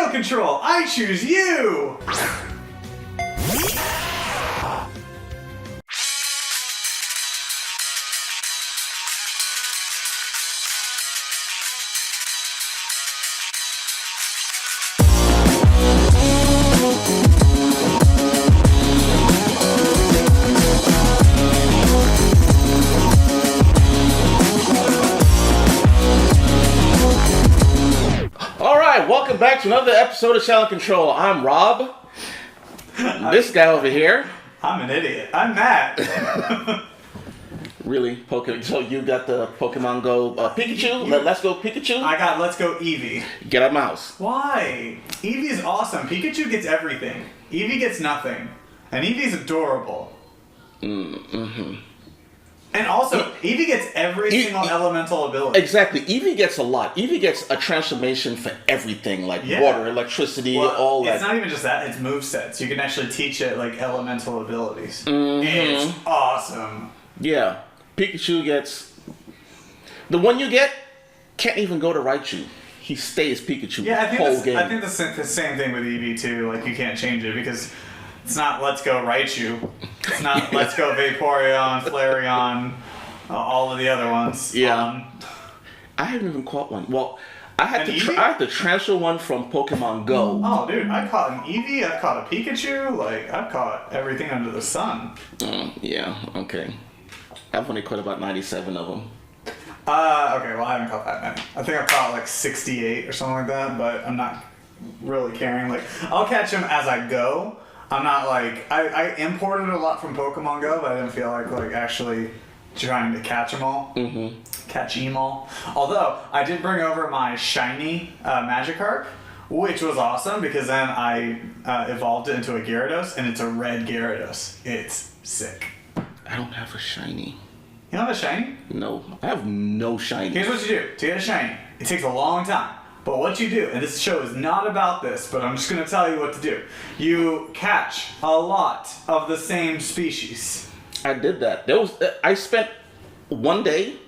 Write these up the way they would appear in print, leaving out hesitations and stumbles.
Channel Control, I choose you! Welcome back to another episode of Channel Control. I'm Rob. This guy over here. I'm an idiot. I'm Matt. Really? So you got the Pokemon Go Pikachu? Let's go Pikachu? I got Let's Go Eevee. Get a mouse. Why? Eevee is awesome. Pikachu gets everything. Eevee gets nothing. And Eevee's adorable. Mm-hmm. And also, Eevee gets every single elemental ability. Exactly. Eevee gets a lot. Eevee gets a transformation for everything, like water, electricity, all that. It's not even just that, it's movesets. You can actually teach it, like, elemental abilities. Mm-hmm. It's awesome. Yeah. Pikachu gets... The one you get can't even go to Raichu. He stays Pikachu the whole game. I think the same thing with Eevee, too. Like, you can't change it, because... It's not Let's Go Raichu. It's not Let's Go Vaporeon, Flareon, all of the other ones. Yeah. I haven't even caught one. Well, I had to transfer one from Pokemon Go. Oh, dude, I caught an Eevee. I've caught a Pikachu. Like, I've caught everything under the sun. Yeah. Okay. I've only caught about 97 of them. Okay. Well, I haven't caught that many. I think I've caught like 68 or something like that. But I'm not really caring. Like, I'll catch them as I go. I'm not like I imported a lot from Pokemon Go, but I didn't feel like actually trying to catch them all. Mm-hmm. Catch them all. Although I did bring over my shiny Magikarp, which was awesome because then I evolved it into a Gyarados, and it's a red Gyarados. It's sick. I don't have a shiny. You don't have a shiny? No, I have no shiny. Here's what you do to get a shiny. It takes a long time. But what you do, and this show is not about this, but I'm just going to tell you what to do. You catch a lot of the same species. I did that. I spent one day,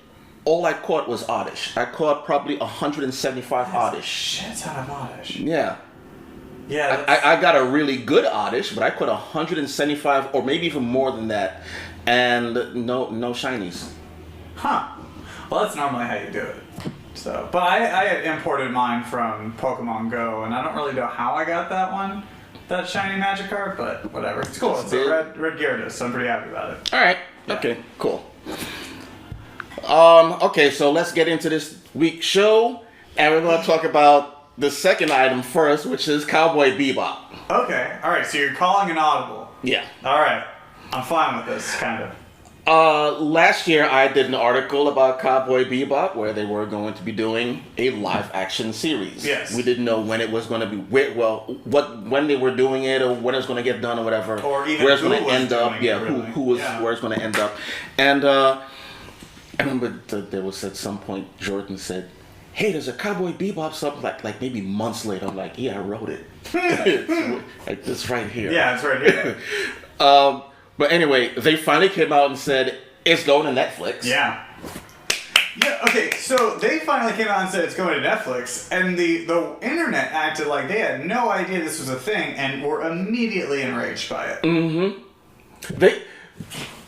all I caught was Oddish. I caught probably 175 Oddish. Shit ton of Oddish. Yeah. Yeah. I got a really good Oddish, but I caught 175 or maybe even more than that. And no shinies. Huh. Well, that's normally how you do it. So, but I had imported mine from Pokemon Go, and I don't really know how I got that shiny Magikarp, but whatever. It's cool. It's a red Gyarados, so I'm pretty happy about it. All right. Yeah. Okay. Cool. Okay, so let's get into this week's show, and we're going to talk about the second item first, which is Cowboy Bebop. Okay. All right. So you're calling an audible. Yeah. All right. I'm fine with this, kind of. Last year I did an article about Cowboy Bebop where they were going to be doing a live action series. Yes. We didn't know when it was going to be, when they were doing it or when it was going to get done or whatever. Or even where it's going to end up. Yeah, where it's going to end up. And I remember there was at some point Jordan said, "Hey, there's a Cowboy Bebop something," like maybe months later. I'm like, "Yeah, I wrote it." It's right here. Yeah, it's right here. But anyway, they finally came out and said, it's going to Netflix. Yeah. Yeah, okay, so they finally came out and said it's going to Netflix, and the internet acted like they had no idea this was a thing and were immediately enraged by it. Mm-hmm.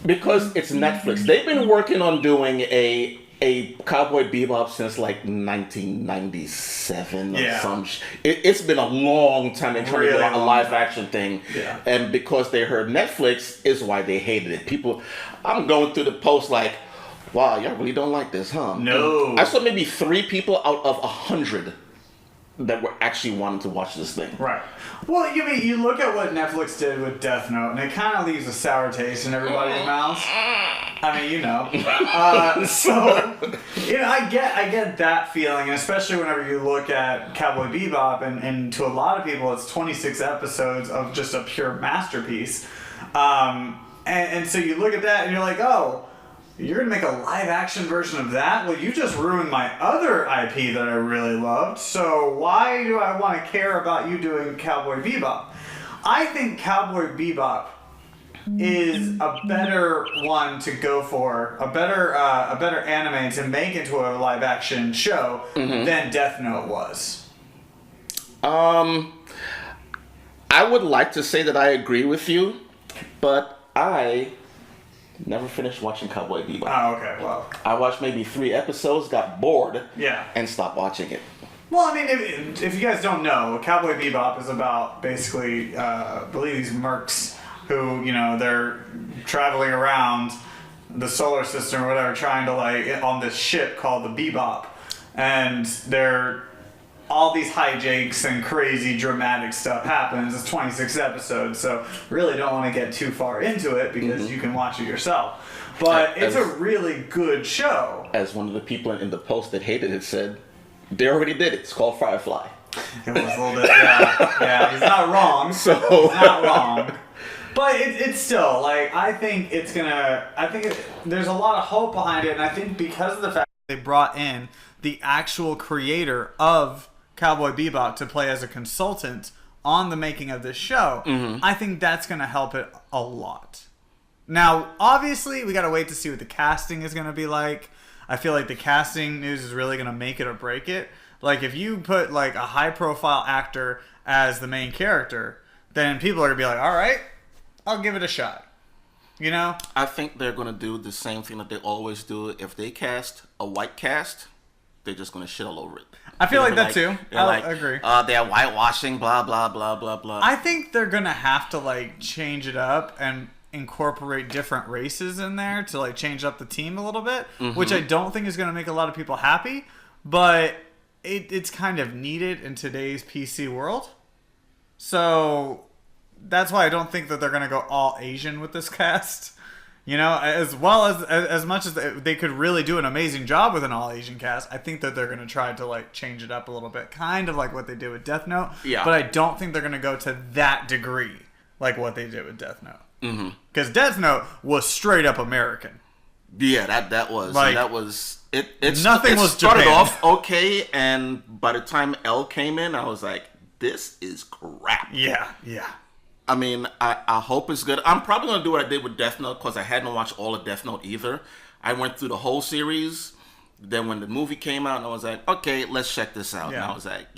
Because it's Netflix. They've been working on doing a Cowboy Bebop since like 1997 or some it's been a long time in trying to do a live action thing. Yeah. And because they heard Netflix is why they hated it. People, I'm going through the post like, wow, y'all really don't like this, huh? No. I saw maybe 3 people out of 100 that were actually wanting to watch this thing. Right. Well, you look at what Netflix did with Death Note, and it kind of leaves a sour taste in everybody's mouths. I mean, you know. I get that feeling, and especially whenever you look at Cowboy Bebop, and to a lot of people, it's 26 episodes of just a pure masterpiece. And so you look at that, and you're like, oh, you're going to make a live action version of that? Well, you just ruined my other IP that I really loved, so why do I want to care about you doing Cowboy Bebop? I think Cowboy Bebop is a better one to go for, a better anime to make into a live action show than Death Note was. I would like to say that I agree with you, but I never finished watching Cowboy Bebop. Oh, okay. Well, I watched maybe 3 episodes, got bored, yeah, and stopped watching it. Well, I mean, if you guys don't know, Cowboy Bebop is about basically, I believe these mercs who, they're traveling around the solar system or whatever, trying to on this ship called the Bebop, and they're all these hijinks and crazy dramatic stuff happens. It's 26 episodes, so really don't want to get too far into it because you can watch it yourself. But it's a really good show. As one of the people in the post that hated it said, they already did it. It's called Firefly. It was a little bit, yeah. He's not wrong. He's not wrong. But it's still, I think there's a lot of hope behind it, and I think because of the fact that they brought in the actual creator of Cowboy Bebop to play as a consultant on the making of this show, I think that's going to help it a lot. Now, obviously, we got to wait to see what the casting is going to be like. I feel like the casting news is really going to make it or break it. If you put, a high-profile actor as the main character, then people are going to be like, all right, I'll give it a shot. I think they're going to do the same thing that they always do. If they cast a white cast, they're just going to shit all over it. I feel like that too. I agree. They're whitewashing, blah, blah, blah, blah, blah. I think they're going to have to, change it up and incorporate different races in there to, change up the team a little bit, which I don't think is going to make a lot of people happy, but it's kind of needed in today's PC world. So that's why I don't think that they're going to go all Asian with this cast. As well as much as they could really do an amazing job with an all Asian cast, I think that they're going to try to change it up a little bit, kind of like what they did with Death Note. Yeah. But I don't think they're going to go to that degree like what they did with Death Note. Because Death Note was straight up American. Yeah, that was it. Nothing was started Japan. off okay, and by the time L came in, I was like, this is crap. Yeah. I mean, I hope it's good. I'm probably going to do what I did with Death Note because I hadn't watched all of Death Note either. I went through the whole series. Then when the movie came out, I was like, okay, let's check this out. Yeah. And I was like,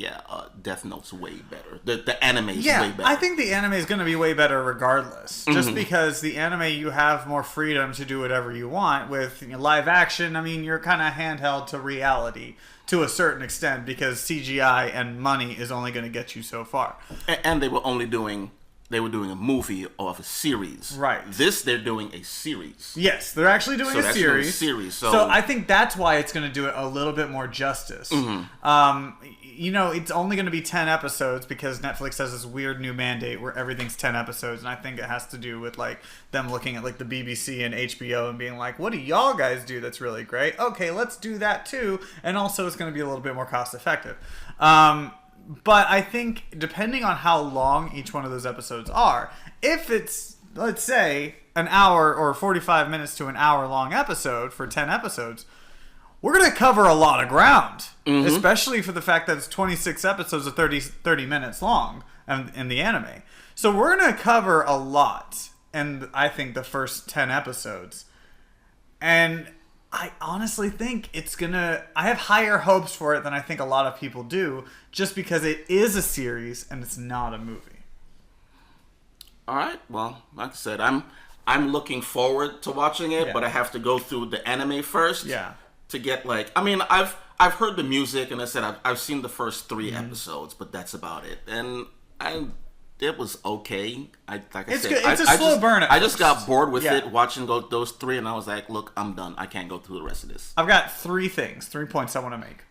Death Note's way better. The anime is way better. I think the anime is going to be way better regardless. Just because the anime, you have more freedom to do whatever you want. With live action, I mean, you're kind of handheld to reality to a certain extent because CGI and money is only going to get you so far. And they were doing a movie of a series. Right. This, they're doing a series. Yes, they're actually doing a series. So I think that's why it's going to do it a little bit more justice. It's only going to be 10 episodes because Netflix has this weird new mandate where everything's 10 episodes. And I think it has to do with them looking at the BBC and HBO and being like, what do y'all guys do that's really great? Okay, let's do that too. And also it's going to be a little bit more cost effective. But I think depending on how long each one of those episodes are, if it's, let's say, an hour or 45 minutes to an hour long episode for 10 episodes, we're going to cover a lot of ground, especially for the fact that it's 26 episodes of 30 minutes long in the anime. So we're going to cover a lot in, I think, the first 10 episodes. And I honestly think I have higher hopes for it than I think a lot of people do, just because it is a series and it's not a movie. All right. Well, like I said, I'm looking forward to watching it, but I have to go through the anime first. Yeah. To get I've heard the music and I said I've seen the first 3 episodes, but that's about it. And it was okay. It's a slow burn. I just got bored with it watching those 3, and I was like, look, I'm done. I can't go through the rest of this. I've got 3 points I want to make.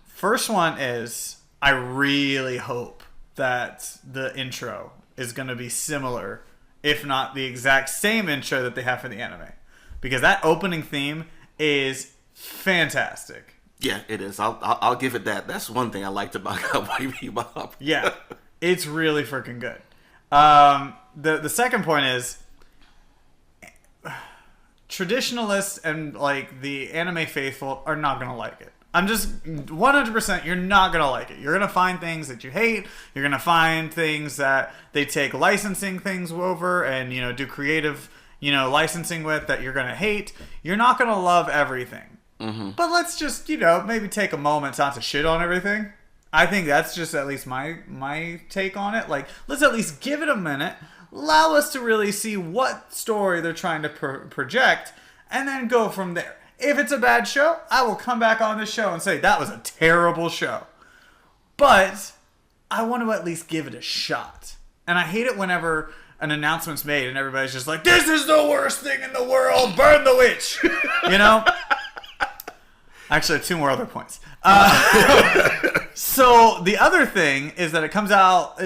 First one is I really hope that the intro is going to be similar, if not the exact same intro that they have for the anime, because that opening theme is fantastic. Yeah, it is. I'll give it that. That's one thing I liked about Cowboy Bebop. Yeah. It's really freaking good. The second point is traditionalists and the anime faithful are not gonna like it. I'm just 100%. You're not gonna like it. You're gonna find things that you hate. You're gonna find things that they take licensing things over and do creative licensing with that you're gonna hate. You're not gonna love everything. But let's just maybe take a moment not to shit on everything. I think that's just at least my take on it. Like, let's at least give it a minute. Allow us to really see what story they're trying to project, and then go from there. If it's a bad show, I will come back on this show and say, that was a terrible show. But I want to at least give it a shot. And I hate it whenever an announcement's made and everybody's just like, this is the worst thing in the world, burn the witch. You know? Actually, 2 more other points. So the other thing is that it comes out,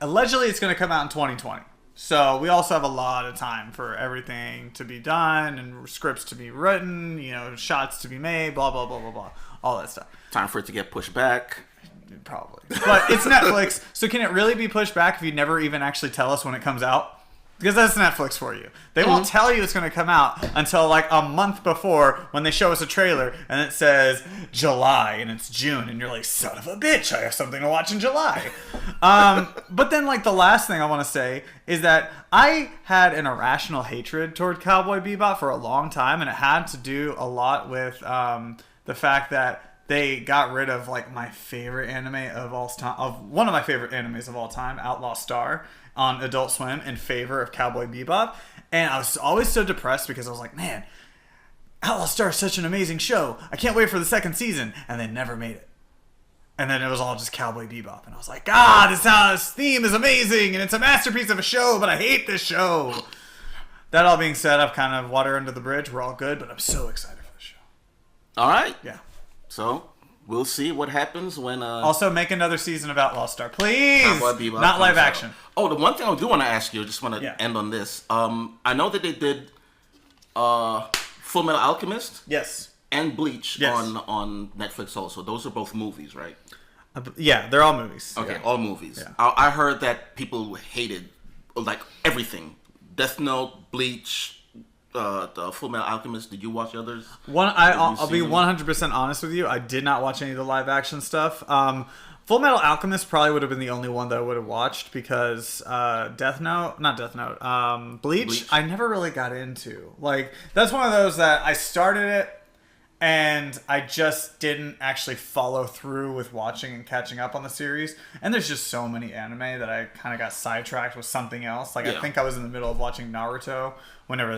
allegedly it's going to come out in 2020. So we also have a lot of time for everything to be done and scripts to be written, you know, shots to be made, blah, blah, blah, blah, blah. All that stuff. Time for it to get pushed back. Probably. But it's Netflix, so can it really be pushed back if you never even actually tell us when it comes out? Because that's Netflix for you. They won't tell you it's going to come out until like a month before when they show us a trailer and it says July and it's June and you're like, son of a bitch, I have something to watch in July. But then like the last thing I want to say is that I had an irrational hatred toward Cowboy Bebop for a long time, and it had to do a lot with the fact that they got rid of like my favorite anime of all time, of one of my favorite animes of all time, Outlaw Star, on Adult Swim in favor of Cowboy Bebop. And I was always so depressed because I was like, man, Outlaw Star is such an amazing show. I can't wait for the second season. And they never made it. And then it was all just Cowboy Bebop. And I was like, this theme is amazing. And it's a masterpiece of a show, but I hate this show. That all being said, I've kind of water under the bridge. We're all good, but I'm so excited for the show. All right. Yeah. So we'll see what happens when. Also, make another season of Outlaw Star, please. Cowboy Bebop not live action. Oh, the one thing I do want to ask you, I just want to end on this. I know that they did Full Metal Alchemist. Yes. And Bleach on Netflix also. Those are both movies, right? Yeah, they're all movies. Okay, all movies. Yeah. I heard that people hated like everything. Death Note, Bleach. The Full Metal Alchemist. Did you watch others? I'll be 100% honest with you. I did not watch any of the live action stuff. Full Metal Alchemist probably would have been the only one that I would have watched because Bleach, I never really got into. Like, that's one of those that I started it and I just didn't actually follow through with watching and catching up on the series. And there's just so many anime that I kind of got sidetracked with something else. Like, I think I was in the middle of watching Naruto whenever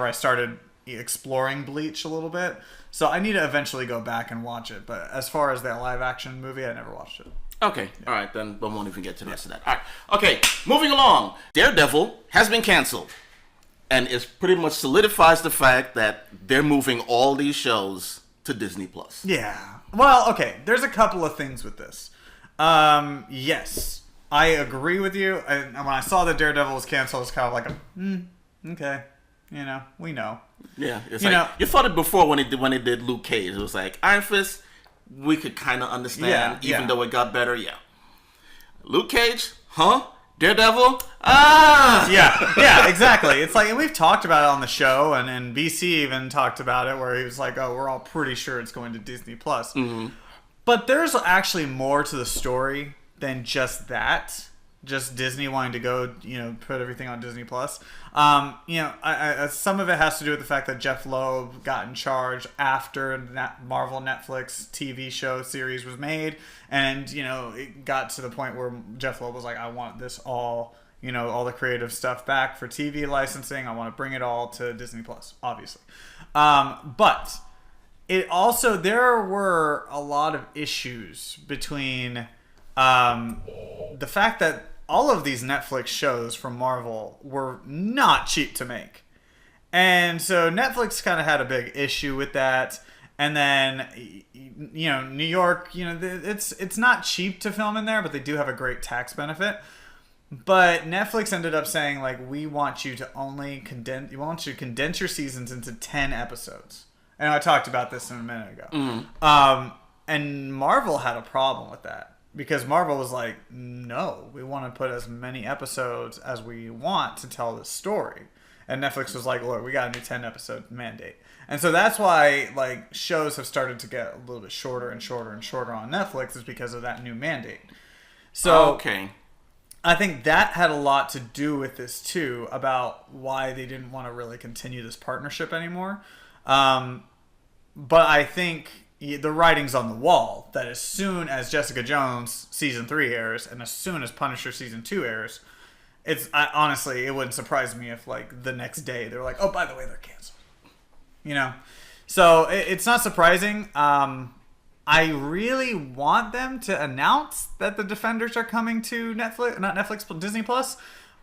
I started exploring Bleach a little bit. So I need to eventually go back and watch it. But as far as that live action movie, I never watched it. Okay. All right. Then we won't even get to the rest of that. All right. Okay. Moving along. Daredevil has been canceled. And it pretty much solidifies the fact that they're moving all these shows to Disney+. Yeah. Well, okay. There's a couple of things with this. Yes. I agree with you. And when I saw that Daredevil was canceled, it was kind of like okay. We know. Yeah. It's you thought it before when it did Luke Cage. It was like, Iron Fist, we could kind of understand, even though it got better. Yeah. Luke Cage, huh? Daredevil? Yeah, exactly. It's like, and we've talked about it on the show, and BC even talked about it, where he was like, oh, we're all pretty sure it's going to Disney+. Mm-hmm. But there's actually more to the story than just that. Just Disney wanting to go, put everything on Disney+. Some of it has to do with the fact that Jeff Loeb got in charge after that Marvel Netflix TV show series was made. And, it got to the point where Jeff Loeb was like, I want this all, all the creative stuff back for TV licensing. I want to bring it all to Disney+, obviously. But it also, there were a lot of issues between the fact that all of these Netflix shows from Marvel were not cheap to make. And so Netflix kind of had a big issue with that. And then, New York, it's not cheap to film in there, but they do have a great tax benefit. But Netflix ended up saying, like, we want you to condense your seasons into 10 episodes. And I talked about this a minute ago. Mm-hmm. And Marvel had a problem with that. Because Marvel was like, no, we want to put as many episodes as we want to tell this story. And Netflix was like, look, we got a new 10-episode mandate. And so that's why, like, shows have started to get a little bit shorter and shorter and shorter on Netflix is because of that new mandate. So okay. I think that had a lot to do with this, too, about why they didn't want to really continue this partnership anymore. But I think the writing's on the wall that as soon as Jessica Jones season 3 airs and as soon as Punisher season 2 airs, honestly, it wouldn't surprise me if like the next day they're like, oh, by the way, they're canceled. You know, so it's not surprising. I really want them to announce that the Defenders are coming to Netflix, not Netflix, but Disney Plus.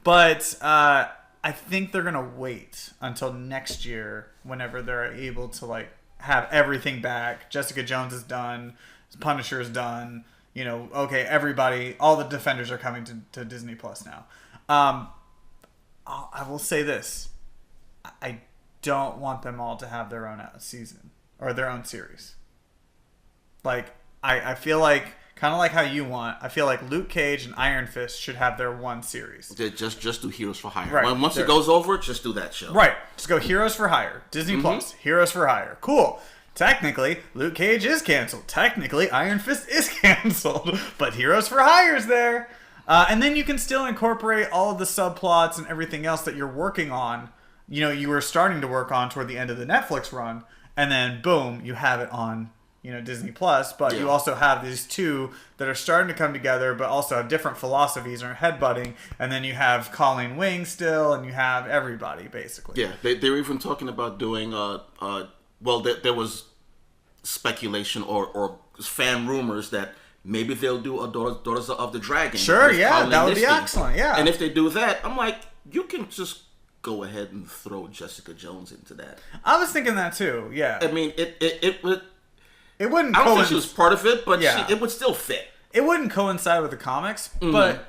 But I think they're gonna wait until next year, whenever they're able to like have everything back. Jessica Jones is done, Punisher is done. You know, okay, everybody, all the Defenders are coming to Disney Plus now. I will say this: I don't want them all to have their own season or their own series. Like, I feel like, kind of like how you want, I feel like Luke Cage and Iron Fist should have their one series. Just do Heroes for Hire. Right. Once it goes over, just do that show. Right. Just go Heroes for Hire. Disney Plus. Heroes for Hire. Cool. Technically, Luke Cage is canceled. Technically, Iron Fist is canceled. But Heroes for Hire is there. And then you can still incorporate all of the subplots and everything else that you're working on. You know, you were starting to work on toward the end of the Netflix run. And then, boom, you have it on, you know, Disney Plus. But you also have these two that are starting to come together, but also have different philosophies or headbutting. And then you have Colleen Wing still, and you have everybody, basically. Yeah, they were even talking about doing, there was speculation or fan rumors that maybe they'll do a Daughters of the Dragon. Sure, yeah, that would be excellent, yeah. And if they do that, I'm like, you can just go ahead and throw Jessica Jones into that. I was thinking that too, yeah. I mean, it would... It wouldn't I don't think she was part of it, but yeah. It would still fit. It wouldn't coincide with the comics, but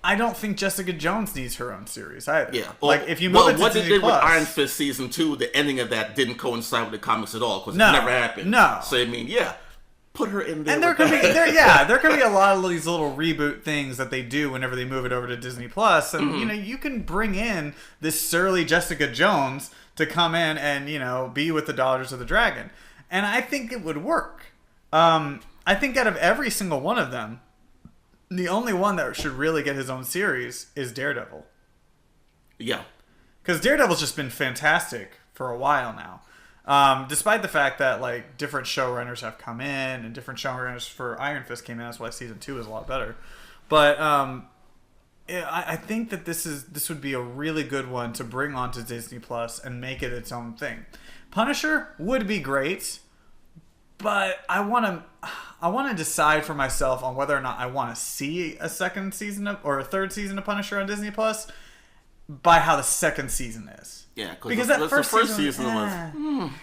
I don't think Jessica Jones needs her own series either. Yeah. Like, if you move it to what Disney they did Plus, with Iron Fist Season 2, the ending of that didn't coincide with the comics at all, because No. it never happened. No. So, I mean, yeah, put her in there. And there could be a lot of these little reboot things that they do whenever they move it over to Disney Plus, and you know, you can bring in this surly Jessica Jones to come in and, you know, be with the Daughters of the Dragon, and I think it would work. I think out of every single one of them, the only one that should really get his own series is Daredevil. Yeah. Because Daredevil's just been fantastic for a while now. Despite the fact that like different showrunners have come in and different showrunners for Iron Fist came in, that's why season 2 is a lot better. But I think that this would be a really good one to bring onto Disney Plus and make it its own thing. Punisher would be great, but I want to decide for myself on whether or not I want to see a second season or a third season of Punisher on Disney Plus by how the second season is. Yeah, because that first season was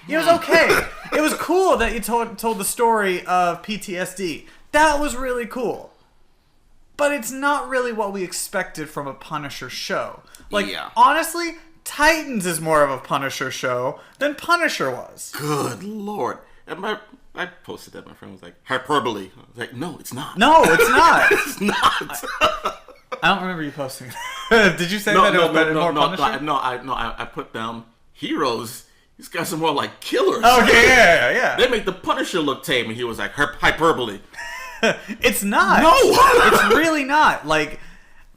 it was okay. It was cool that you told the story of PTSD. That was really cool. But it's not really what we expected from a Punisher show. Like, honestly, Titans is more of a Punisher show than Punisher was. Good Lord. And I posted that. My friend was like, hyperbole. I was like, no, it's not. No, it's not. It's not. I don't remember you posting that. Did you say that it was better more Punisher? I put down heroes. These guys are more like killers. Okay, yeah. They make the Punisher look tame, and he was like, hyperbole. It's not. No! It's really not. Like,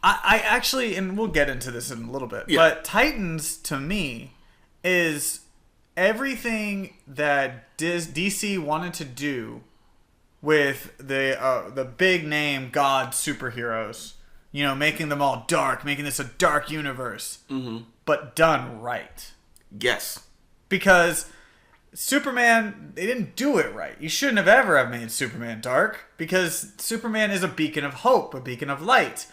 I actually, and we'll get into this in a little bit, but Titans, to me, is everything that DC wanted to do with the big name God superheroes. You know, making them all dark, making this a dark universe, but done right. Yes. Because Superman, they didn't do it right. You shouldn't have ever have made Superman dark, because Superman is a beacon of hope, a beacon of light.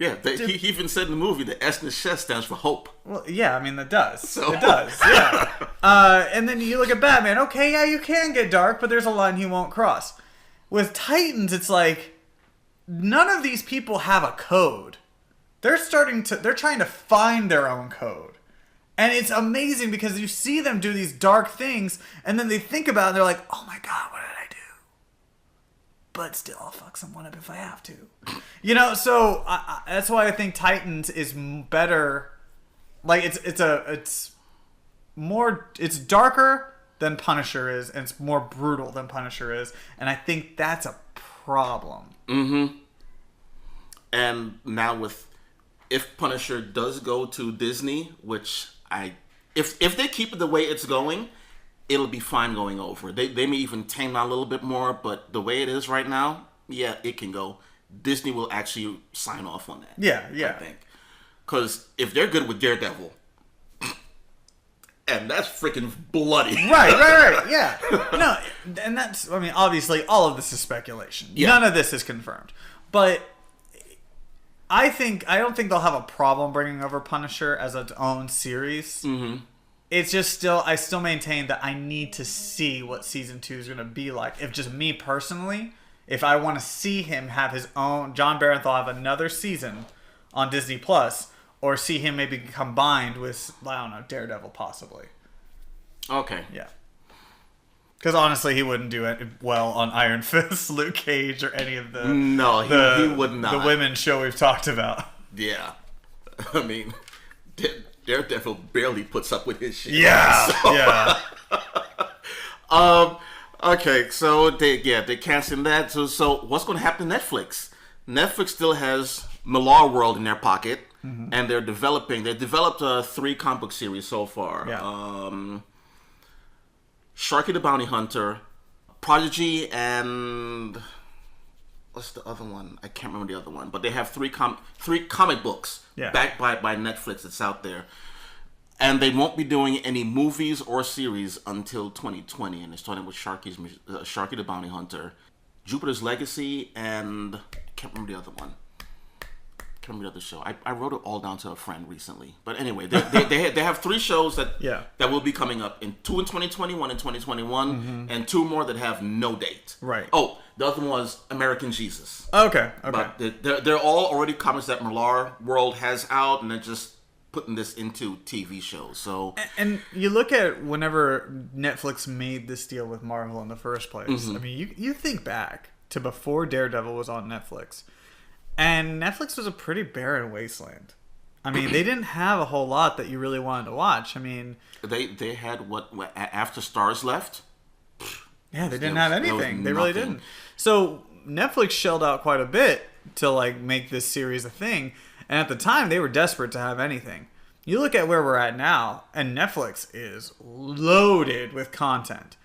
Yeah, he even said in the movie that S in his chest stands for hope. Well, yeah, I mean, that does. It does, yeah. And then you look at Batman. Okay, yeah, you can get dark, but there's a line he won't cross. With Titans, it's like, none of these people have a code. They're trying to find their own code. And it's amazing because you see them do these dark things, and then they think about it, and they're like, oh my god, what did I do? But still, I'll fuck someone up if I have to. You know, so that's why I think Titans is better. Like, it's darker than Punisher is, and it's more brutal than Punisher is, and I think that's a problem. And now if Punisher does go to Disney, which if they keep it the way it's going, it'll be fine going over. They may even tame down a little bit more, but the way it is right now, yeah, it can go. Disney will actually sign off on that. Yeah. I think. Because if they're good with Daredevil, and that's freaking bloody. Right. Yeah. No, and that's, I mean, obviously, all of this is speculation. Yeah. None of this is confirmed. But I don't think they'll have a problem bringing over Punisher as its own series. Mm-hmm. It's just I still maintain that I need to see what season 2 is going to be like. If just me personally, if I want to see him have his own, John Barenthal have another season on Disney Plus, or see him maybe combined with, I don't know, Daredevil possibly. Okay. Yeah. Because honestly, he wouldn't do it well on Iron Fist, Luke Cage, or any of the... No, he would not. The women's show we've talked about. Yeah. I mean, Daredevil barely puts up with his shit. Yeah, yeah. Okay, so they canceling that. So what's going to happen to Netflix? Netflix still has Millar World in their pocket, and they developed 3 comic book series so far. Yeah. Sharky the Bounty Hunter, Prodigy, and what's the other one? I can't remember the other one. But they have 3 comic books backed by Netflix that's out there. And they won't be doing any movies or series until 2020. And they're starting with Sharky the Bounty Hunter, Jupiter's Legacy, and I can't remember the other one. I can't remember the other show. I wrote it all down to a friend recently. But anyway, they have 3 shows that will be coming up. 2 in 2020, 1 in 2021, and 2 more that have no date. Right. Oh, the other one was American Jesus. Okay. But they're all already comics that Millar World has out, and they're just putting this into TV shows. So and you look at whenever Netflix made this deal with Marvel in the first place. I mean, you think back to before Daredevil was on Netflix, and Netflix was a pretty barren wasteland. I mean, they didn't have a whole lot that you really wanted to watch. I mean, they had what after Stars left. Yeah, they didn't have anything. They really didn't. So Netflix shelled out quite a bit to like make this series a thing. And at the time, they were desperate to have anything. You look at where we're at now, and Netflix is loaded with content.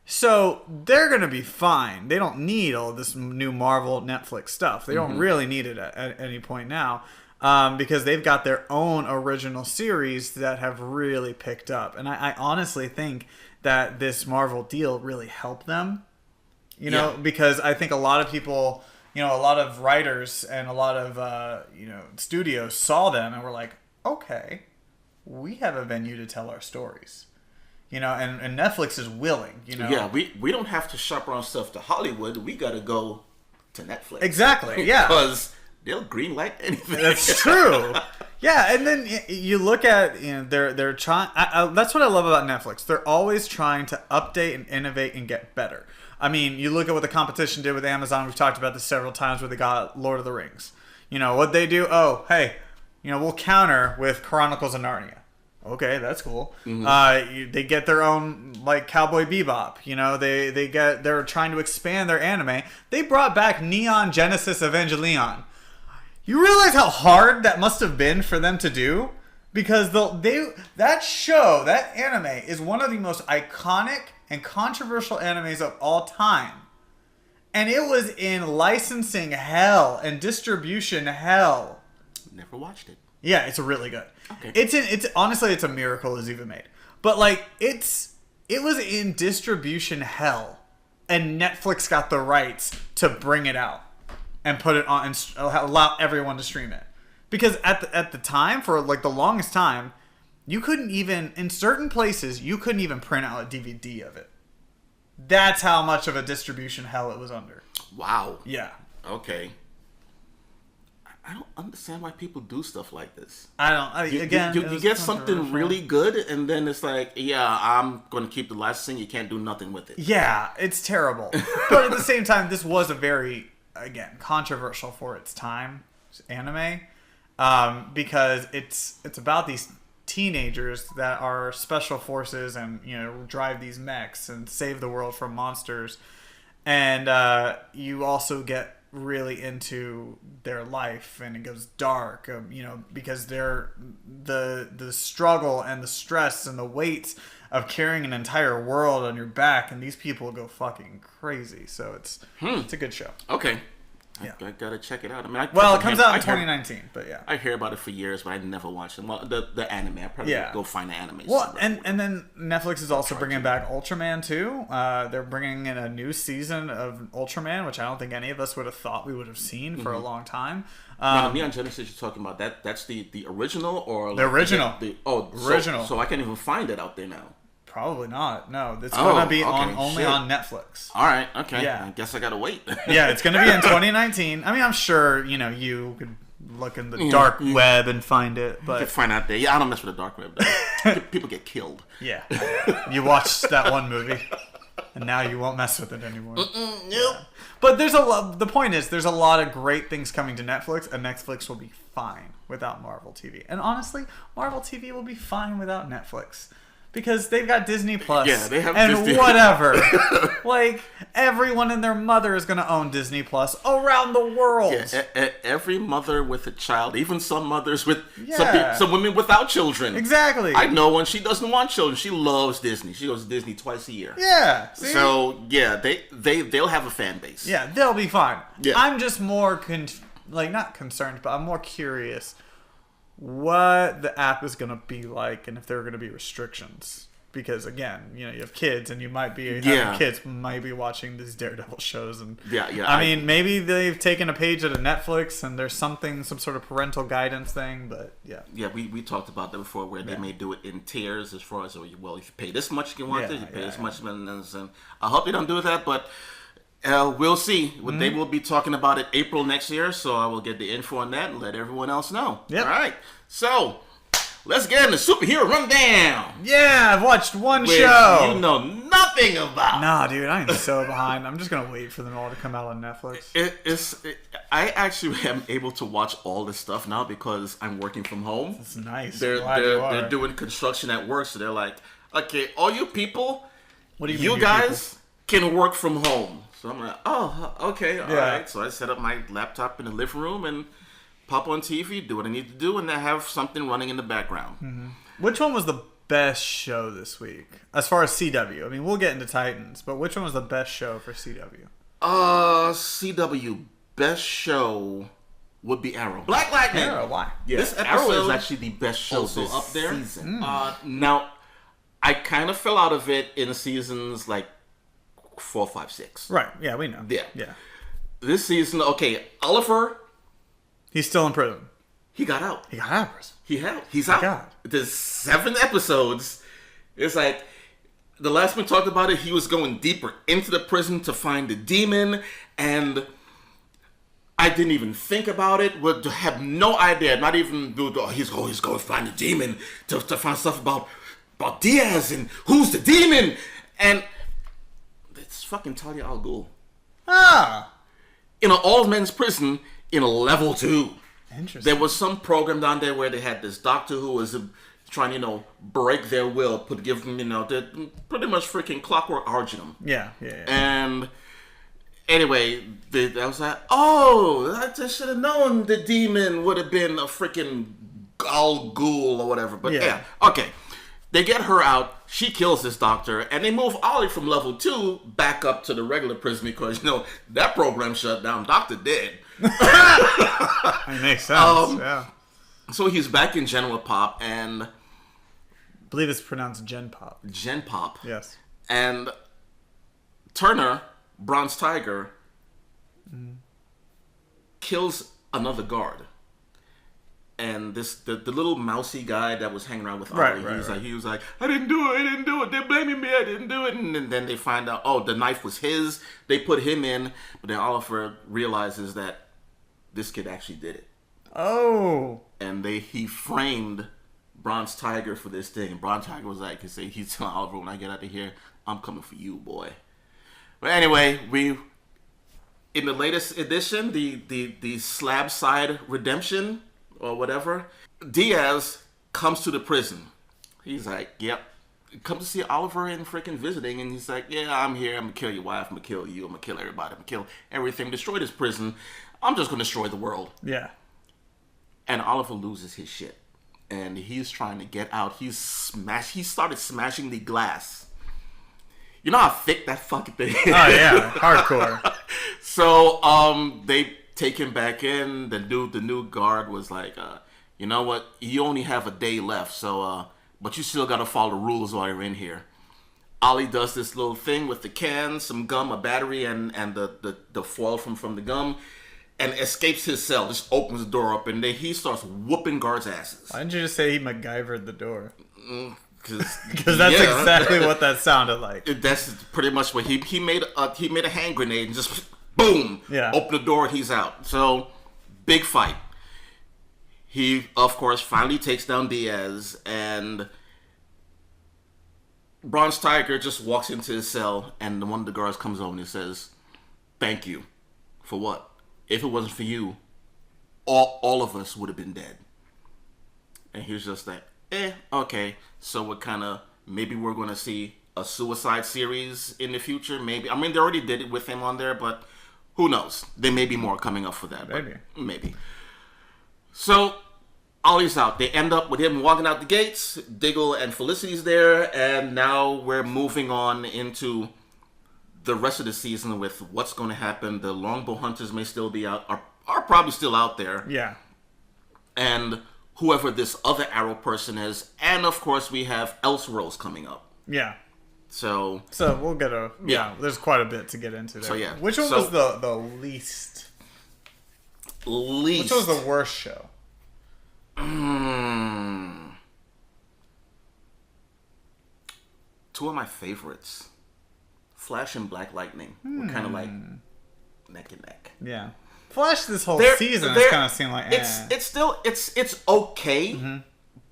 So they're going to be fine. They don't need all this new Marvel Netflix stuff. They don't really need it at any point now because they've got their own original series that have really picked up. And I honestly think that this Marvel deal really helped them, because I think a lot of people... a lot of writers and a lot of, studios saw them and were like, okay, we have a venue to tell our stories. And Netflix is willing, Yeah, we don't have to shop around stuff to Hollywood. We got to go to Netflix. Exactly, yeah. Because they'll greenlight anything. That's true. Yeah, and then you look at, they're trying... that's what I love about Netflix. They're always trying to update and innovate and get better. I mean, you look at what the competition did with Amazon. We've talked about this several times where they got Lord of the Rings. What'd they do? Oh, hey, we'll counter with Chronicles of Narnia. Okay, that's cool. They get their own, like, Cowboy Bebop. They're trying to expand their anime. They brought back Neon Genesis Evangelion. You realize how hard that must have been for them to do? Because that anime is one of the most iconic and controversial animes of all time. And it was in licensing hell and distribution hell. Never watched it. Yeah, it's really good. Okay. It's honestly, it's a miracle it was even made. But like it was in distribution hell, and Netflix got the rights to bring it out and put it on and allow everyone to stream it. Because at the time, for like the longest time, you couldn't even, in certain places, you couldn't even print out a DVD of it. That's how much of a distribution hell it was under. Wow. Yeah. Okay. I don't understand why people do stuff like this. You get something really good, and then it's like, yeah, I'm going to keep the licensing. You can't do nothing with it. Yeah, it's terrible. But at the same time, this was a very, again, controversial for its time anime. Because it's about these teenagers that are special forces and drive these mechs and save the world from monsters, and you also get really into their life, and it goes dark, because they're the struggle and the stress and the weights of carrying an entire world on your back, and these people go fucking crazy. So it's a good show. Okay. Yeah. I gotta check it out. I mean, it comes out in 2019, but yeah. I hear about it for years, but I never watched it. Well, the anime. I probably go find the anime. Well, and then Netflix is also bringing back Ultraman too. They're bringing in a new season of Ultraman, which I don't think any of us would have thought we would have seen for a long time. Now, the Neon Genesis you're talking about, that's the original or the original? Original. So I can't even find it out there now. Probably not. No, it's gonna be only on Netflix. All right. Okay. Yeah. I guess I gotta wait. Yeah, it's gonna be in 2019. I mean, I'm sure you could look in the dark web and find it, but you can find out there. Yeah, I don't mess with the dark web. Though. People get killed. Yeah. You watched that one movie, and now you won't mess with it anymore. Nope. Yeah. But the point is, there's a lot of great things coming to Netflix, and Netflix will be fine without Marvel TV. And honestly, Marvel TV will be fine without Netflix. Because they've got Disney Plus, they have and Disney. Whatever. Like, everyone and their mother is going to own Disney Plus around the world. Yeah, every mother with a child, even some mothers with some women without children. Exactly. I know one. She doesn't want children. She loves Disney. She goes to Disney twice a year. Yeah. See? So they'll have a fan base. Yeah, they'll be fine. Yeah. I'm just more not concerned, but I'm more curious what the app is going to be like, and if there are going to be restrictions. Because again, you have kids, and you might be having kids might be watching these Daredevil shows, and I mean, maybe they've taken a page out of Netflix, and there's some sort of parental guidance thing, but we talked about that before, where they may do it in tiers, as far as if you pay this much, you want this, you pay this much, and I hope they don't do that, but. We'll see. They will be talking about it April next year, so I will get the info on that and let everyone else know. Yep. All right. So, let's get into superhero rundown. Yeah, I've watched one show. You know nothing about. Nah, dude, I am so behind. I'm just going to wait for them all to come out on Netflix. I actually am able to watch all this stuff now because I'm working from home. That's nice. They're doing construction at work, so they're like, okay, all you people, what do you mean, guys can work from home. So I'm like, oh, okay, all right. So I set up my laptop in the living room and pop on TV, do what I need to do, and I have something running in the background. Mm-hmm. Which one was the best show this week? As far as CW. I mean, we'll get into Titans, but which one was the best show for CW? CW best show would be Arrow. Black Lightning. Arrow, why? Yeah. This episode is actually the best show this up there. Season. Now, I kind of fell out of it in seasons like 4, 5, 6. Right. Yeah, we know. Yeah. This season, okay, Oliver. He's still in prison. He got out. He got out of prison. He's out. There's 7 episodes. It's like, the last one talked about it, he was going deeper into the prison to find the demon, and I didn't even think about it. Would have no idea. Not even, he's going to find the demon to find stuff about Diaz and who's the demon. And it's fucking Talia al Ghul. In an all men's prison in a level 2. Interesting. There was some program down there where they had this doctor who was trying to, break their will, give them, they're pretty much freaking Clockwork Orange-ing them. Yeah. And anyway, I was like, oh, I just should have known the demon would have been a freaking al Ghul or whatever. But yeah, okay. They get her out. She kills this doctor, and they move Ollie from level 2 back up to the regular prison because that program shut down. Doctor dead. It makes sense. Yeah. So he's back in General Pop, and I believe it's pronounced Gen Pop. Gen Pop. Yes. And Turner, Bronze Tiger, kills another guard. And the little mousy guy that was hanging around with Ollie, he was like, I didn't do it. They're blaming me. I didn't do it. And then they find out, the knife was his. They put him in, but then Oliver realizes that this kid actually did it. Oh. And he framed Bronze Tiger for this thing. And Bronze Tiger was like, he's telling Oliver, when I get out of here, I'm coming for you, boy. But anyway, in the latest edition, the slab side redemption or whatever, Diaz comes to the prison. He's like, yep. Come to see Oliver and freaking visiting, and he's like, yeah, I'm here. I'm gonna kill your wife. I'm gonna kill you. I'm gonna kill everybody. I'm gonna kill everything. Destroy this prison. I'm just gonna destroy the world. Yeah. And Oliver loses his shit. and he's trying to get out. He started smashing the glass. You know how thick that fucking thing is? Oh yeah, hardcore. So they take him back in. The new guard was like, you know what? You only have a day left, so but you still gotta follow the rules while you're in here. Ollie does this little thing with the can, some gum, a battery, and the foil from the gum, and escapes his cell. Just opens the door up, and then he starts whooping guards' asses. Why didn't you just say he MacGyvered the door? Because that's exactly what that sounded like. That's pretty much what he made a hand grenade and just boom, open the door and he's out. So big fight. He of course finally takes down Diaz, and Bronze Tiger just walks into his cell, and one of the guards comes over and he says, "Thank you. For what? If it wasn't for you, all of us would have been dead." And he was just like, okay. So maybe we're going to see a Suicide series in the future. Maybe. I mean, they already did it with him on there, but who knows? There may be more coming up for that. Maybe. So, Ollie's out. They end up with him walking out the gates. Diggle and Felicity's there. And now we're moving on into the rest of the season with what's going to happen. The Longbow Hunters may still be out, are probably still out there. Yeah. And whoever this other Arrow person is. And, of course, we have Elseworlds coming up. Yeah. So we'll get there's quite a bit to get into there. So, yeah. Which one was the least? Which was the worst show? Two of my favorites. Flash and Black Lightning were kind of like neck and neck. Yeah. Flash this whole season has kind of seemed like it's still okay,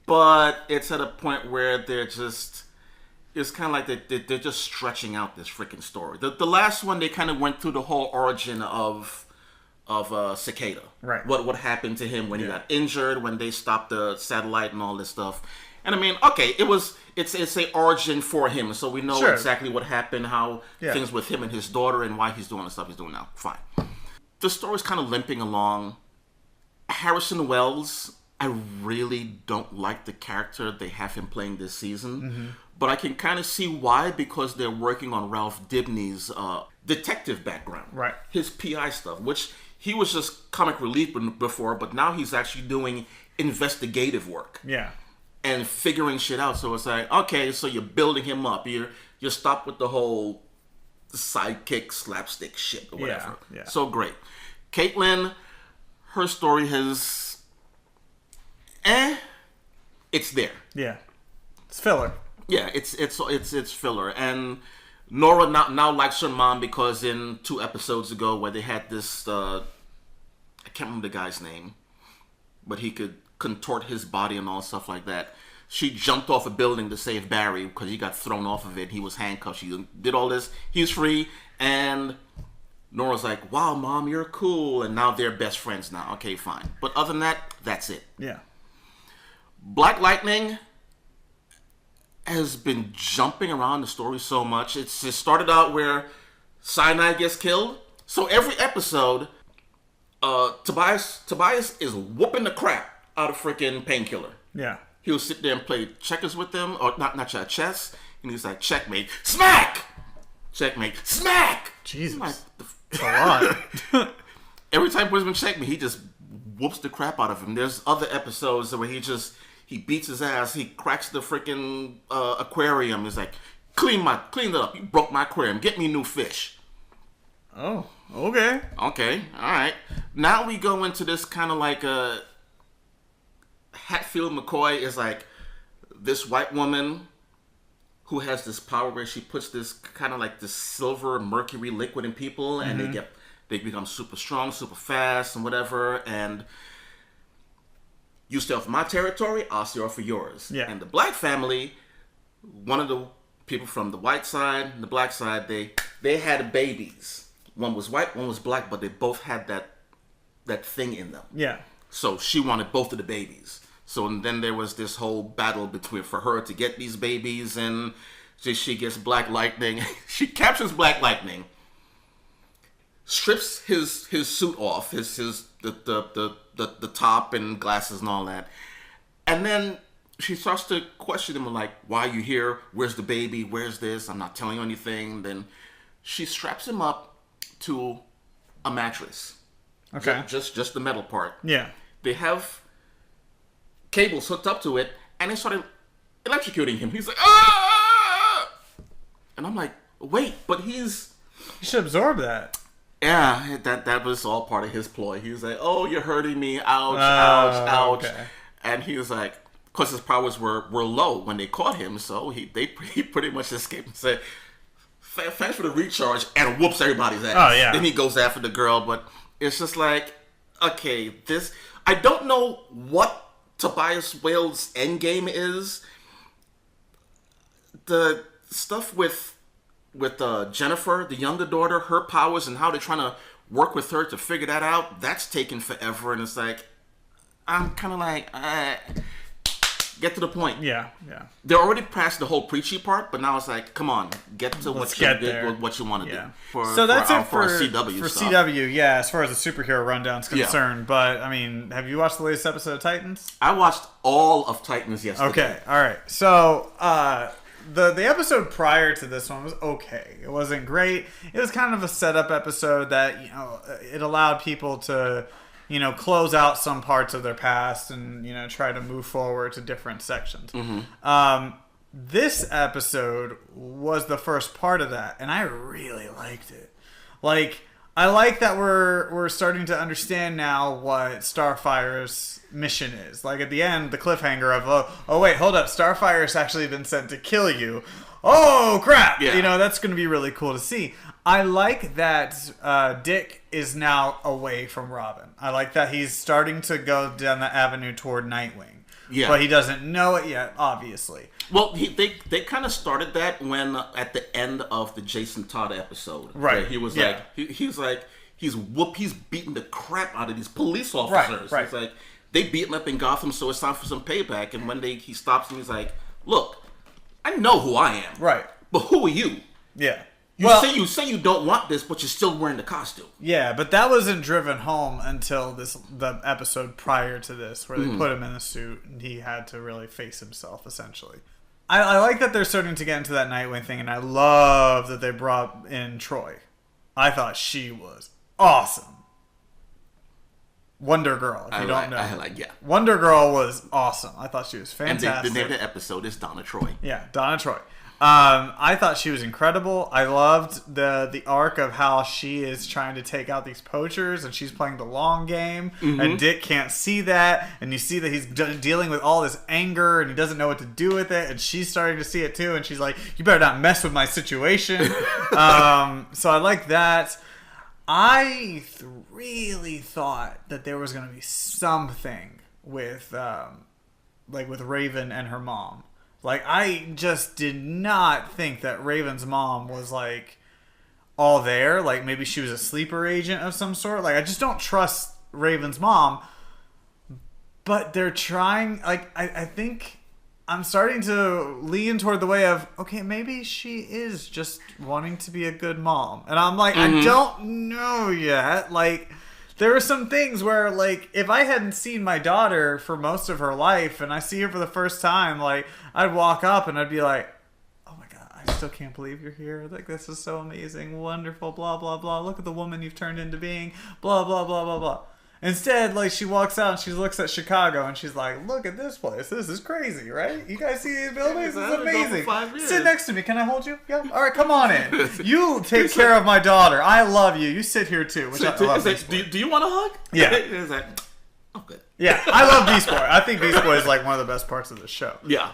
but it's at a point where they're just it's kind of like they're just stretching out this freaking story. The last one they kind of went through the whole origin of Cicada, right? What happened to him when he got injured, when they stopped the satellite and all this stuff. And I mean, okay, it's a origin for him, so we know exactly what happened, how things with him and his daughter, and why he's doing the stuff he's doing now. Fine. The story's kind of limping along. Harrison Wells, I really don't like the character they have him playing this season, but I can kind of see why, because they're working on Ralph Dibny's detective background, right? His PI stuff, which he was just comic relief before, but now he's actually doing investigative work. Yeah. And figuring shit out. So it's like, okay, so you're building him up. You're stopped with the whole sidekick slapstick shit or whatever. Yeah. So great. Caitlin, her story has it's there. Yeah. It's filler. Yeah, it's filler. And Nora now likes her mom because in 2 episodes ago where they had this I can't remember the guy's name, but he could contort his body and all stuff like that. She jumped off a building to save Barry because he got thrown off of it. He was handcuffed. She did all this. He's free. And Nora's like, wow, Mom, you're cool. And now they're best friends now. Okay, fine. But other than that, that's it. Yeah. Black Lightning has been jumping around the story so much. It started out where Cyanide gets killed. So every episode, Tobias is whooping the crap out of freaking Painkiller. Yeah. He'll sit there and play checkers with them, or not chess, and he's like, checkmate, smack! Checkmate, smack! Jesus. Like, that's a lot. Every time he puts him in checkmate, he just whoops the crap out of him. There's other episodes where he beats his ass, he cracks the freaking aquarium. He's like, clean it up. You broke my aquarium. Get me new fish. Oh, okay. Okay, all right. Now we go into this kind of like a Hatfield McCoy is like this white woman who has this power where she puts this kind of like this silver mercury liquid in people, and they become super strong, super fast, and whatever. And you stay off my territory, I'll stay off of yours. Yeah. And the black family, one of the people from the white side and the black side, they had babies. One was white, one was black, but they both had that thing in them. Yeah. So she wanted both of the babies. So and then there was this whole battle for her to get these babies, and she gets Black Lightning. She captures Black Lightning, strips his suit off, the top and glasses and all that, And then she starts to question him, like, why are you here? Where's the baby? Where's this? I'm not telling you anything. Then she straps him up to a mattress. Okay. Just the metal part. Yeah. They have cables hooked up to it, and they started electrocuting him. He's like, ah! And I'm like, wait, but he's... You should absorb that. Yeah, that was all part of his ploy. He was like, oh, you're hurting me. Ouch, ouch. Okay. And he was like, because his powers were low when they caught him, so he pretty much escaped and said, thanks for the recharge, and whoops everybody's ass. Oh, yeah. Then he goes after the girl, but it's just like, okay, this... I don't know what Tobias Whale's endgame is. The stuff with Jennifer, the younger daughter, her powers, and how they're trying to work with her to figure that out, that's taken forever, and it's like, I'm kind of like, get to the point. Yeah. They're already past the whole preachy part, but now it's like, come on, get to what you want to do. So that's it for CW for stuff. CW. Yeah, as far as the superhero rundown's concerned. But I mean, have you watched the latest episode of Titans? I watched all of Titans yesterday. Okay, all right. So the episode prior to this one was okay. It wasn't great. It was kind of a setup episode that it allowed people to close out some parts of their past and, try to move forward to different sections. Mm-hmm. This episode was the first part of that, and I really liked it. Like, I like that we're starting to understand now what Starfire's mission is. Like, at the end, the cliffhanger of, oh wait, hold up, Starfire's actually been sent to kill you. Oh, crap! Yeah. That's going to be really cool to see. I like that Dick is now away from Robin. I like that he's starting to go down the avenue toward Nightwing. Yeah. But he doesn't know it yet, obviously. Well, they kind of started that when at the end of the Jason Todd episode. Right. He was like, he's beating the crap out of these police officers. Right. It's like, they beat him up in Gotham, so it's time for some payback. And when he stops him, he's like, look, I know who I am. Right. But who are you? Yeah. You say you don't want this, but you're still wearing the costume. Yeah, but that wasn't driven home until the episode prior to this, where they put him in a suit and he had to really face himself, essentially. I like that they're starting to get into that Nightwing thing, and I love that they brought in Troy. I thought she was awesome. Wonder Girl, if you don't know. Wonder Girl was awesome. I thought she was fantastic. And the name of the episode is Donna Troy. Yeah, Donna Troy. I thought she was incredible. I loved the arc of how she is trying to take out these poachers, and she's playing the long game, and Dick can't see that, and you see that he's dealing with all this anger, and he doesn't know what to do with it, and she's starting to see it too, and she's like, you better not mess with my situation. So I like that. I really thought that there was going to be something with with Raven and her mom. Like, I just did not think that Raven's mom was, like, all there. Like, maybe she was a sleeper agent of some sort. Like, I just don't trust Raven's mom. But they're trying... Like, I think I'm starting to lean toward the way of, okay, maybe she is just wanting to be a good mom. And I'm like, I don't know yet. Like... There are some things where, like, if I hadn't seen my daughter for most of her life and I see her for the first time, like, I'd walk up and I'd be like, oh my God, I still can't believe you're here. Like, this is so amazing, wonderful, blah, blah, blah. Look at the woman you've turned into being, blah, blah, blah, blah, blah. Instead, like, she walks out and she looks at Chicago and she's like, look at this place. This is crazy, right? You guys see these buildings? This is amazing. Sit next to me. Can I hold you? Yeah. All right, come on in. You take care of my daughter. I love you. You sit here too. Which I love. Do you want a hug? Yeah. It's like, oh, good. Yeah, I love Beast Boy. I think Beast Boy is like one of the best parts of the show. Yeah.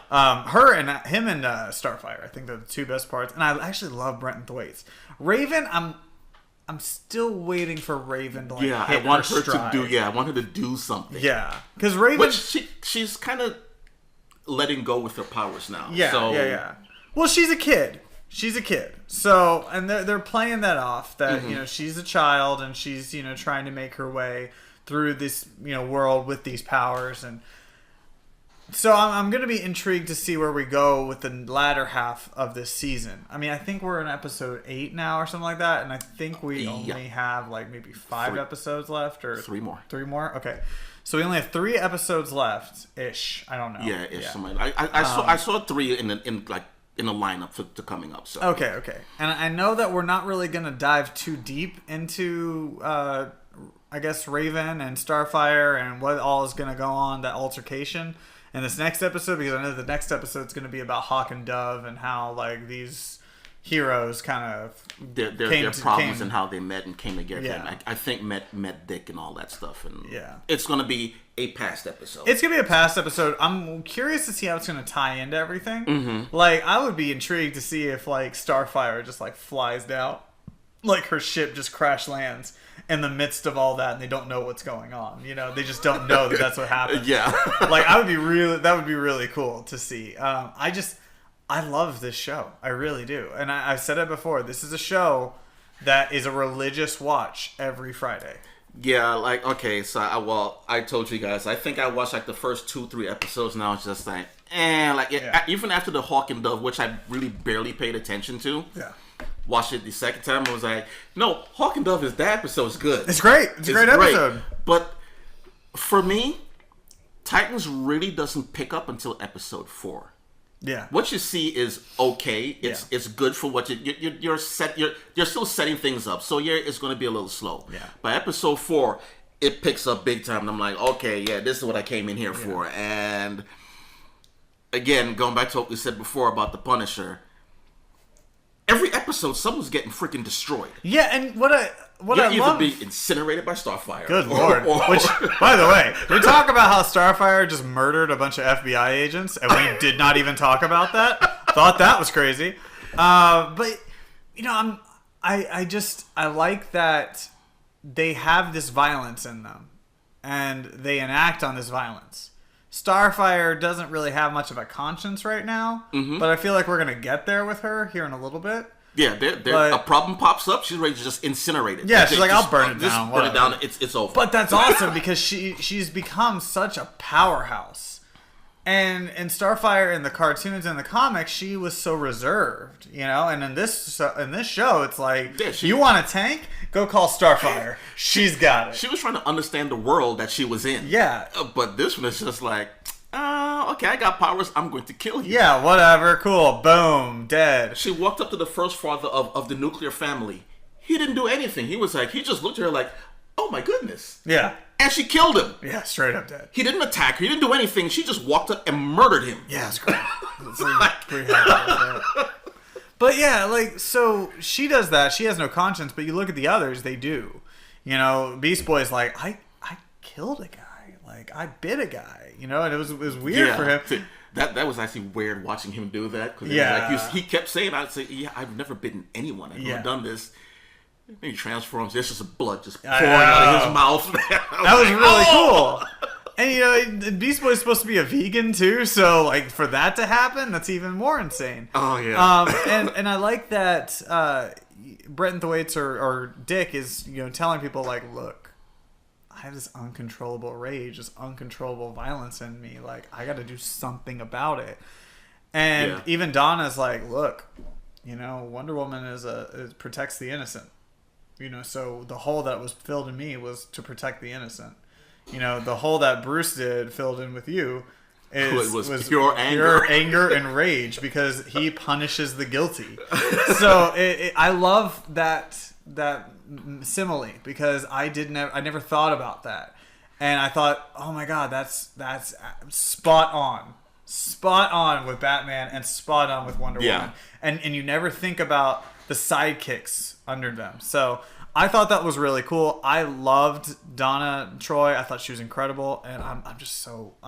Him and Starfire, I think they're the two best parts. And I actually love Brenton Thwaites. Raven, I'm still waiting for Raven to hit I want her stride. I want her to do something. Yeah, because Raven, which she's kind of letting go with her powers now. Yeah. Well, she's a kid. So, and they're playing that off that she's a child and she's trying to make her way through this world with these powers, and so I'm going to be intrigued to see where we go with the latter half of this season. I mean, I think we're in episode 8 now or something like that, and I think we only have like maybe 5 episodes left, or 3 more. 3 more? Okay. So we only have 3 episodes left ish. I don't know. Yeah, ish. Yeah. I saw 3 in the lineup to coming up. So okay. And I know that we're not really gonna dive too deep into I guess Raven and Starfire and what all is gonna go on, that altercation in this next episode, because I know the next episode is gonna be about Hawk and Dove and how like these heroes kind of their problems and how they met and came together. Yeah. And I think met Dick and all that stuff. And yeah, it's gonna be a past episode. It's gonna be a past episode. I'm curious to see how it's gonna tie into everything. Mm-hmm. Like, I would be intrigued to see if like Starfire just like flies down, like her ship just crash lands in the midst of all that, and they don't know what's going on. You know, they just don't know that that's what happened. Yeah, like that would be really cool to see. I love this show. I really do. And I've said it before. This is a show that is a religious watch every Friday. Yeah, like, okay, so I told you guys, I think I watched like the first 2-3 episodes, and I was just like, even after the Hawk and Dove, which I really barely paid attention to. Yeah. Watched it the second time, I was like, no, Hawk and Dove, that episode's good. It's great. It's a great episode. But for me, Titans really doesn't pick up until episode 4. Yeah. What you see is okay. It's good for what you're still setting things up. So it's going to be a little slow. Yeah. By episode 4, it picks up big time, and I'm like, okay, yeah, this is what I came in here for. And again, going back to what we said before about the Punisher, every episode someone's getting freaking destroyed. Yeah, and what I love, either be incinerated by Starfire. Good lord! Which, by the way, we talk about how Starfire just murdered a bunch of FBI agents, and we did not even talk about that. Thought that was crazy. But you know, I like that they have this violence in them, and they enact on this violence. Starfire doesn't really have much of a conscience right now, but I feel like we're gonna get there with her here in a a bit. Yeah, a problem pops up, she's ready to just incinerate it. Yeah, she's like, I'll burn it down. Just burn it down, it's over. But that's awesome because she's become such a powerhouse. And in Starfire in the cartoons and the comics, she was so reserved, you know. And in this show, it's like, you want a tank? Go call Starfire. She's got it. She was trying to understand the world that she was in. Yeah. But this one is just like, okay, I got powers. I'm going to kill you. Yeah, whatever. Cool. Boom. Dead. She walked up to the first father of the nuclear family. He didn't do anything. He just looked at her like, oh my goodness. Yeah. And she killed him. Yeah, straight up dead. He didn't attack her. He didn't do anything. She just walked up and murdered him. Yeah, it's great. Pretty happy with that. But yeah, like, so she does that. She has no conscience, but you look at the others, they do. You know, Beast Boy's like, I killed a guy. Like, I bit a guy. You know, and it was weird for him. See, that was actually weird watching him do that. Cause he kept saying, I've never bitten anyone. I've never done this. And he transforms. There's just blood just pouring out of his mouth. That was really cool. And you know, Beast Boy's supposed to be a vegan too, so like for that to happen, that's even more insane. Oh yeah. And I like that Brenton Thwaites or Dick is, you know, telling people like, look, I have this uncontrollable rage, this uncontrollable violence in me. Like, I got to do something about it. And even Donna's like, look, you know, Wonder Woman protects the innocent. You know, so the hole that was filled in me was to protect the innocent. You know, the hole that Bruce did filled in with you was pure anger and rage because he punishes the guilty. So I love that simile because I never thought about that, and I thought, oh my god, that's spot on with Batman and spot on with Wonder Woman, and you never think about the sidekicks under them. So I thought that was really cool. I loved Donna Troy. I thought she was incredible, and I'm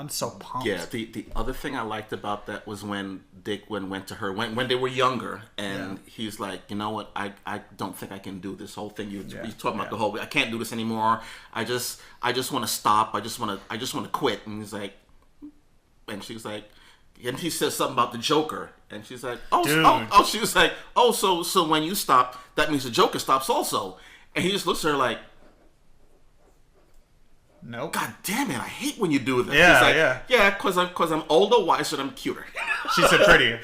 so pumped. Yeah, the other thing I liked about that was when Dick went to her when they were younger, and he's like, you know what, I don't think I can do this whole thing. You're talking about the whole, I can't do this anymore. I just want to stop. I just want to quit. And he's like, and she's like, and he says something about the Joker, and she's like, she was like, so when you stop, that means the Joker stops also. And he just looks at her like, nope. God damn it, I hate when you do that. Yeah, he's like, yeah, cause I'm older, wiser, and I'm cuter. She said prettier.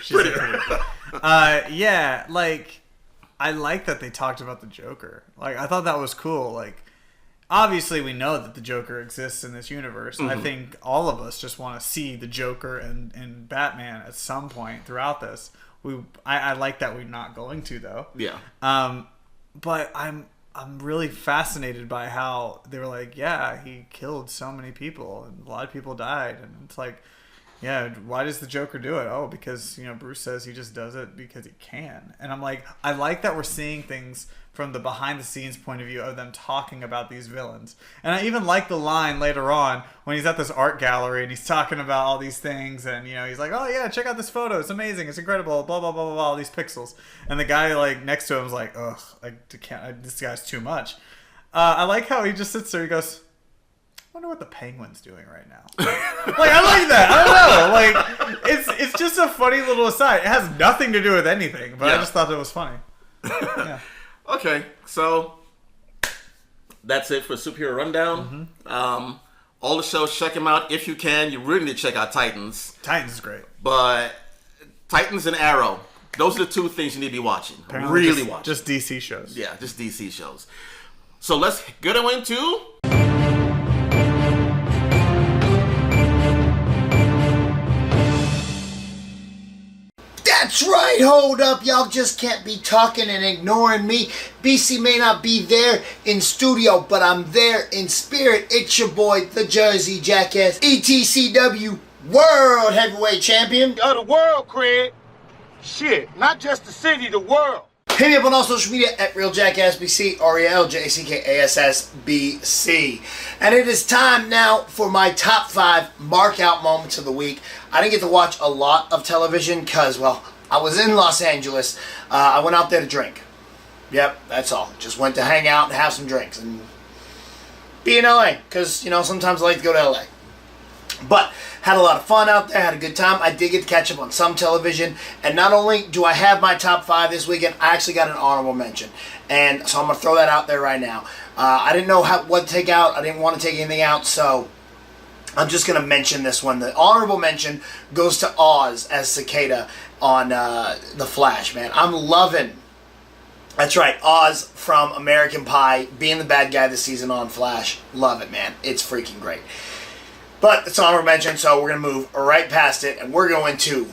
Like, I like that they talked about the Joker. Like, I thought that was cool. Like, obviously we know that the Joker exists in this universe. I think all of us just want to see the Joker and Batman at some point throughout this. I like that we're not going to, though. Yeah. But I'm really fascinated by how they were like, yeah, he killed so many people and a lot of people died, and it's like, yeah, why does the Joker do it? Oh, because, Bruce says he just does it because he can. And I'm like, I like that we're seeing things from the behind-the-scenes point of view of them talking about these villains. And I even like the line later on when he's at this art gallery and he's talking about all these things, and, he's like, oh, yeah, check out this photo. It's amazing. It's incredible. Blah, blah, blah, blah, blah, all these pixels. And the guy, next to him is like, ugh, this guy's too much. I like how he just sits there. He goes, I wonder what the Penguin's doing right now. I like that. I don't know. It's just a funny little aside. It has nothing to do with anything, but I just thought it was funny. Yeah. Okay, so that's it for Superhero Rundown. All the shows, check them out if you can. You really need to check out Titans. Titans is great. But Titans and Arrow, those are the two things you need to be watching. Apparently really watching. Just DC shows. Yeah, just DC shows. So let's get into... That's right, hold up, y'all just can't be talking and ignoring me. BC may not be there in studio, but I'm there in spirit. It's your boy, the Jersey Jackass, ETCW World Heavyweight Champion. Of the world, Craig. Shit, not just the city, the world. Hit me up on all social media at RealJackassBC, RealJackassBC. And it is time now for my top 5 mark-out moments of the week. I didn't get to watch a lot of television because, well, I was in Los Angeles. I went out there to drink. Yep, that's all. Just went to hang out and have some drinks and be in LA because, sometimes I like to go to LA. But had a lot of fun out there, had a good time. I did get to catch up on some television. And not only do I have my top 5 this weekend, I actually got an honorable mention. And so I'm going to throw that out there right now. I didn't know what to take out. I didn't want to take anything out, so I'm just going to mention this one. The honorable mention goes to Oz as Cicada on The Flash, man. I'm loving... That's right, Oz from American Pie being the bad guy this season on Flash. Love it, man. It's freaking great. But it's honorable mention, so we're going to move right past it, and we're going to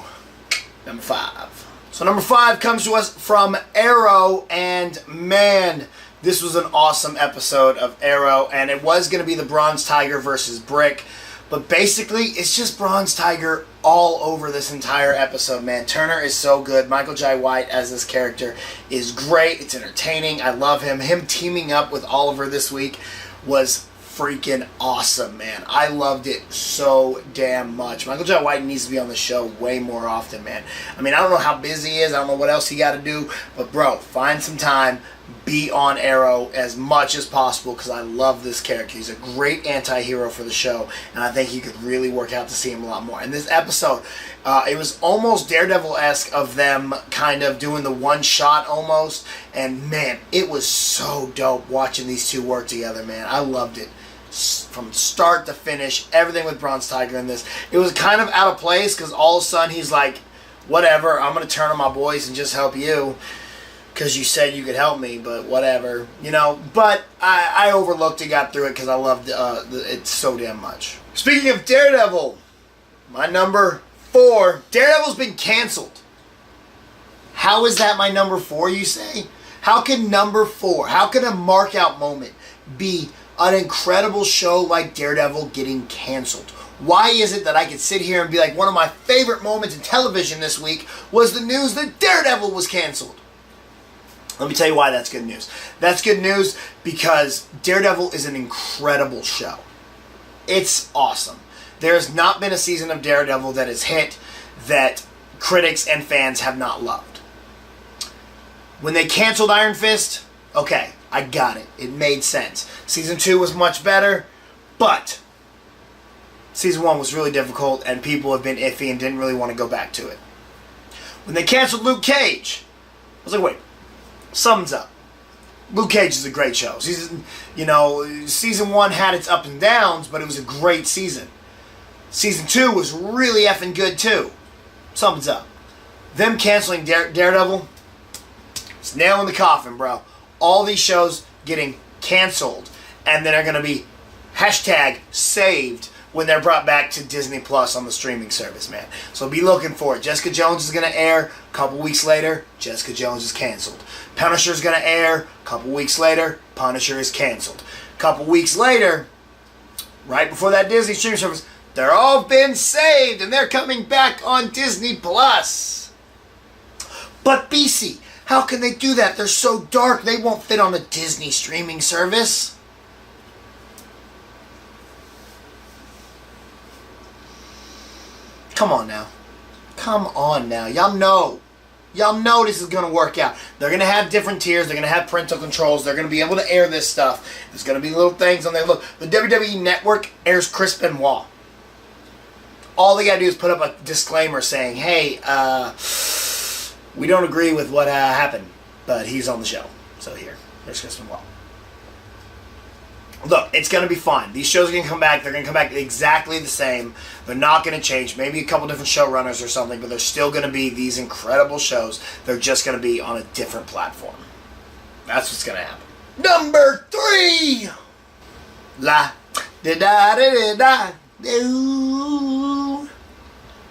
number 5. So number 5 comes to us from Arrow, and man, this was an awesome episode of Arrow, and it was going to be the Bronze Tiger versus Brick, but basically, it's just Bronze Tiger all over this entire episode, man. Turner is so good. Michael Jai White as this character is great. It's entertaining. I love him. Him teaming up with Oliver this week was freaking awesome, man. I loved it so damn much. Michael Jai White needs to be on the show way more often, man. I mean, I don't know how busy he is. I don't know what else he got to do. But, bro, find some time. Be on Arrow as much as possible because I love this character. He's a great anti-hero for the show, and I think you could really work out to see him a lot more. In this episode, it was almost Daredevil-esque of them kind of doing the one shot almost, and man, it was so dope watching these two work together, man. I loved it. From start to finish, everything with Bronze Tiger in this. It was kind of out of place because all of a sudden he's like, whatever, I'm going to turn on my boys and just help you because you said you could help me, but whatever. But I overlooked it, got through it because I loved it so damn much. Speaking of Daredevil, my number 4, Daredevil's been canceled. How is that my number 4, you say? How can number 4, how can a mark-out moment be an incredible show like Daredevil getting canceled? Why is it that I could sit here and be like, one of my favorite moments in television this week was the news that Daredevil was canceled? Let me tell you why that's good news. That's good news because Daredevil is an incredible show. It's awesome. There has not been a season of Daredevil that has hit that critics and fans have not loved. When they canceled Iron Fist, okay, I got it. It made sense. Season 2 was much better, but Season 1 was really difficult and people have been iffy and didn't really want to go back to it. When they canceled Luke Cage, I was like, wait, something's up. Luke Cage is a great show. Season 1 had its ups and downs, but it was a great season. Season 2 was really effing good too. Something's up. Them canceling Daredevil, it's nail in the coffin, bro. All these shows getting canceled. and then are going to be #saved when they're brought back to Disney Plus on the streaming service, man. So be looking for it. Jessica Jones is going to air. A couple weeks later, Jessica Jones is canceled. Punisher is going to air. A couple weeks later, Punisher is canceled. A couple weeks later, right before that Disney streaming service, they're all been saved and they're coming back on Disney Plus. But BC, how can they do that? They're so dark, they won't fit on a Disney streaming service. Come on now. Come on now. Y'all know this is going to work out. They're going to have different tiers. They're going to have parental controls. They're going to be able to air this stuff. There's going to be little things on there. Look, the WWE Network airs Chris Benoit. All they got to do is put up a disclaimer saying, hey, we don't agree with what happened, but he's on the show. So there's Chris Benoit. Look, it's going to be fun. These shows are going to come back. They're going to come back exactly the same. They're not going to change. Maybe a couple different showrunners or something, but they're still going to be these incredible shows. They're just going to be on a different platform. That's what's going to happen. Number 3! La da da da da da.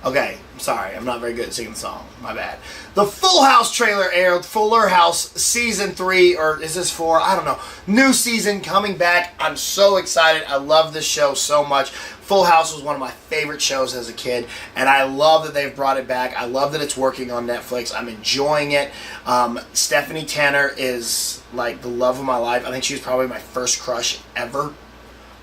Okay, I'm sorry. I'm not very good at singing the song. My bad. The Full House trailer aired. Fuller House Season 3, or is this 4? I don't know. New season coming back. I'm so excited. I love this show so much. Full House was one of my favorite shows as a kid, and I love that they've brought it back. I love that it's working on Netflix. I'm enjoying it. Stephanie Tanner is like the love of my life. I think she was probably my first crush ever.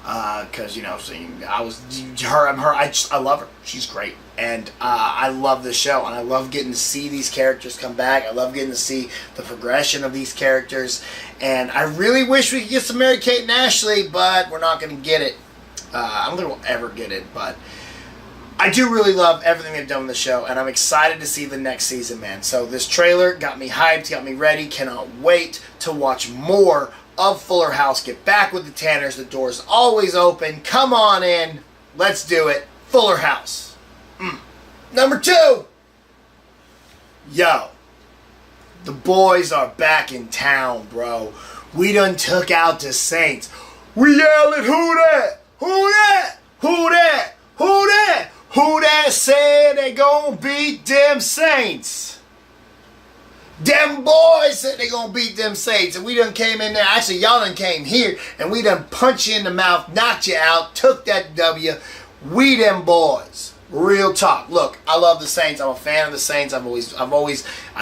Because, I was her. I love her. She's great. And I love the show. And I love getting to see these characters come back. I love getting to see the progression of these characters. And I really wish we could get some Mary-Kate and Ashley, but we're not going to get it. I don't think we'll ever get it, but I do really love everything they've done with the show, and I'm excited to see the next season, man. So this trailer got me hyped, got me ready. Cannot wait to watch more of Fuller House. Get back with the Tanners. The door's always open. Come on in. Let's do it. Fuller House. Number 2. Yo. The boys are back in town, bro. We done took out the Saints. We yell at who that? Who that? Who that? Who that? Who that said they gonna beat them Saints? Them boys said they gonna beat them Saints, and we done came in there. Actually, y'all done came here, and we done punched you in the mouth, knocked you out, took that W. We them boys. Real talk. Look, I love the Saints. I'm a fan of the Saints. I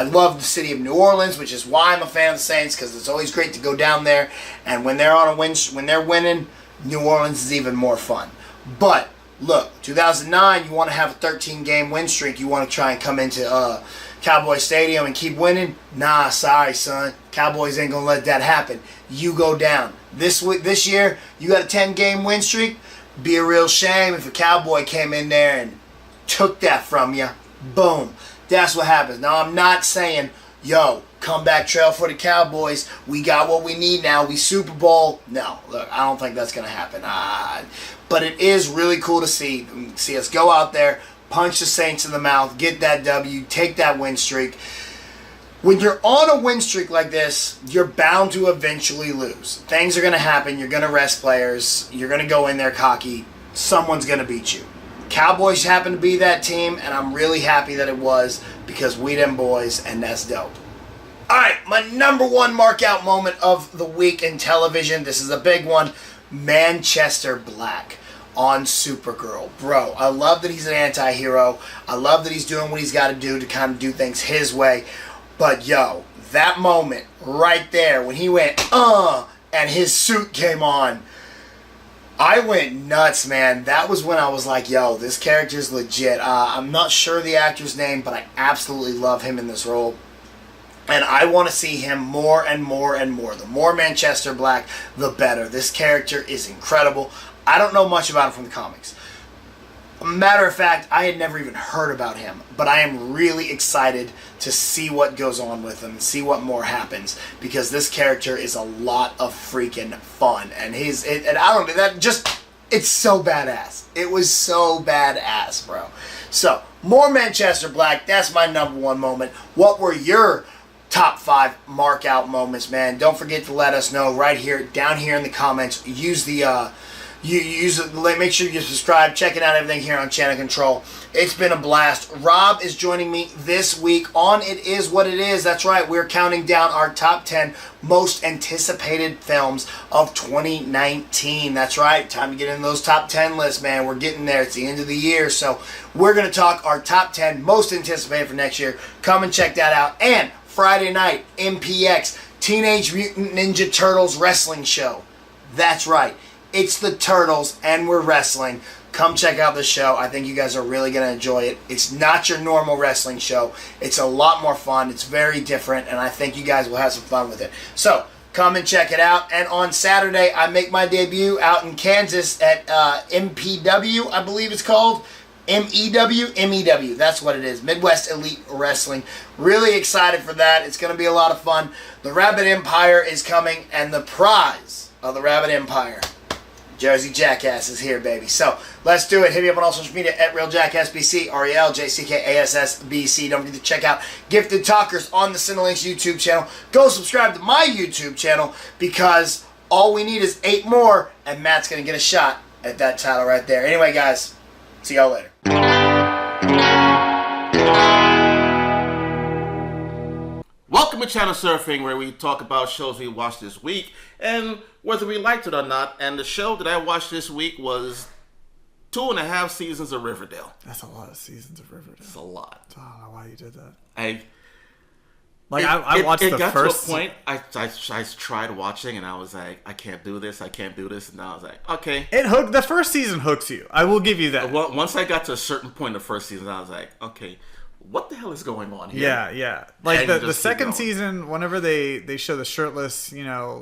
love the city of New Orleans, which is why I'm a fan of the Saints, because it's always great to go down there. And when they're on a win, when they're winning, New Orleans is even more fun. But look, 2009, you want to have a 13-game win streak. You want to try and come into Cowboy Stadium and keep winning? Nah, sorry, son. Cowboys ain't gonna let that happen. You go down. This year, you got a 10-game win streak. Be a real shame if a Cowboy came in there and took that from you. Boom. That's what happens. Now, I'm not saying, yo, comeback trail for the Cowboys. We got what we need now. We Super Bowl. No, look, I don't think that's going to happen. But it is really cool to see us go out there, punch the Saints in the mouth, get that W, take that win streak. When you're on a win streak like this, you're bound to eventually lose. Things are going to happen. You're going to rest players. You're going to go in there cocky. Someone's going to beat you. Cowboys happen to be that team, and I'm really happy that it was, because we them boys, and that's dope. Alright, my number 1 mark-out moment of the week in television. This is a big one. Manchester Black on Supergirl. Bro, I love that he's an anti-hero. I love that he's doing what he's got to do to kind of do things his way. But yo, that moment right there when he went, and his suit came on, I went nuts, man. That was when I was like, yo, this character's legit. I'm not sure the actor's name, but I absolutely love him in this role. And I want to see him more and more and more. The more Manchester Black, the better. This character is incredible. I don't know much about him from the comics. Matter of fact, I had never even heard about him, but I am really excited to see what goes on with him and see what more happens, because this character is a lot of freaking fun, and it's so badass. It was so badass, bro. So, more Manchester Black. That's my number 1 moment. What were your top 5 mark out moments, man. Don't forget to let us know right here, down here in the comments. Use the make sure you subscribe, checking out everything here on Channel Control. It's been a blast. Rob is joining me this week on It Is What It Is. That's right, we're counting down our top 10 most anticipated films of 2019. That's right, time to get in those top 10 lists, man. We're getting there. It's the end of the year, so we're going to talk our top 10 most anticipated for next year. Come and check that out. And Friday night, MPX, Teenage Mutant Ninja Turtles Wrestling Show. That's right. It's the Turtles, and we're wrestling. Come check out the show. I think you guys are really going to enjoy it. It's not your normal wrestling show. It's a lot more fun. It's very different, and I think you guys will have some fun with it. So, come and check it out. And on Saturday, I make my debut out in Kansas at MPW, I believe it's called. MEW. That's what it is. Midwest Elite Wrestling. Really excited for that. It's going to be a lot of fun. The Rabbit Empire is coming, and the prize of the Rabbit Empire, Jersey Jackass, is here, baby. So, let's do it. Hit me up on all social media at RealJackassBC, RealJCKASSBC. Don't forget to check out Gifted Talkers on the Cinelinks YouTube channel. Go subscribe to my YouTube channel because all we need is 8 more, and Matt's going to get a shot at that title right there. Anyway, guys, see y'all later. Welcome to Channel Surfing, where we talk about shows we watched this week and whether we liked it or not. And the show that I watched this week was 2.5 seasons of Riverdale. That's a lot of seasons of Riverdale. It's a lot. I don't know why you did that. I watched the first. It got to a point I tried watching and I was like, I can't do this. And I was like, okay. The first season hooks you. I will give you that. Well, once I got to a certain point in the first season, I was like, okay, what the hell is going on here? Yeah. Like the second season, whenever they show the shirtless,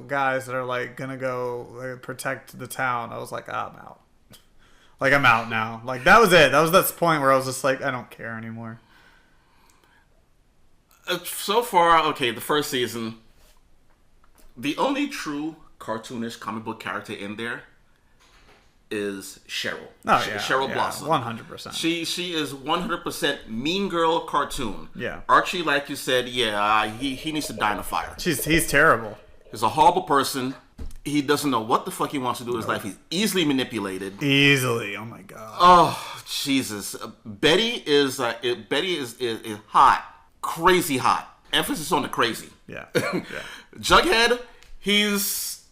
guys that are like gonna go protect the town, I was like, I'm out. Like, I'm out now. Like, that was it. That was that point where I was just like, I don't care anymore. So far, okay, the first season, the only true cartoonish comic book character in there is Cheryl. Oh, yeah. Cheryl Blossom. 100%. She is 100% Mean Girl cartoon. Yeah. Archie, like you said, he needs to die in a fire. He's terrible. He's a horrible person. He doesn't know what the fuck he wants to do in his life. He's easily manipulated. Easily. Oh my god. Oh, Jesus. Betty is hot. Crazy hot. Emphasis on the crazy. Yeah. Jughead, he's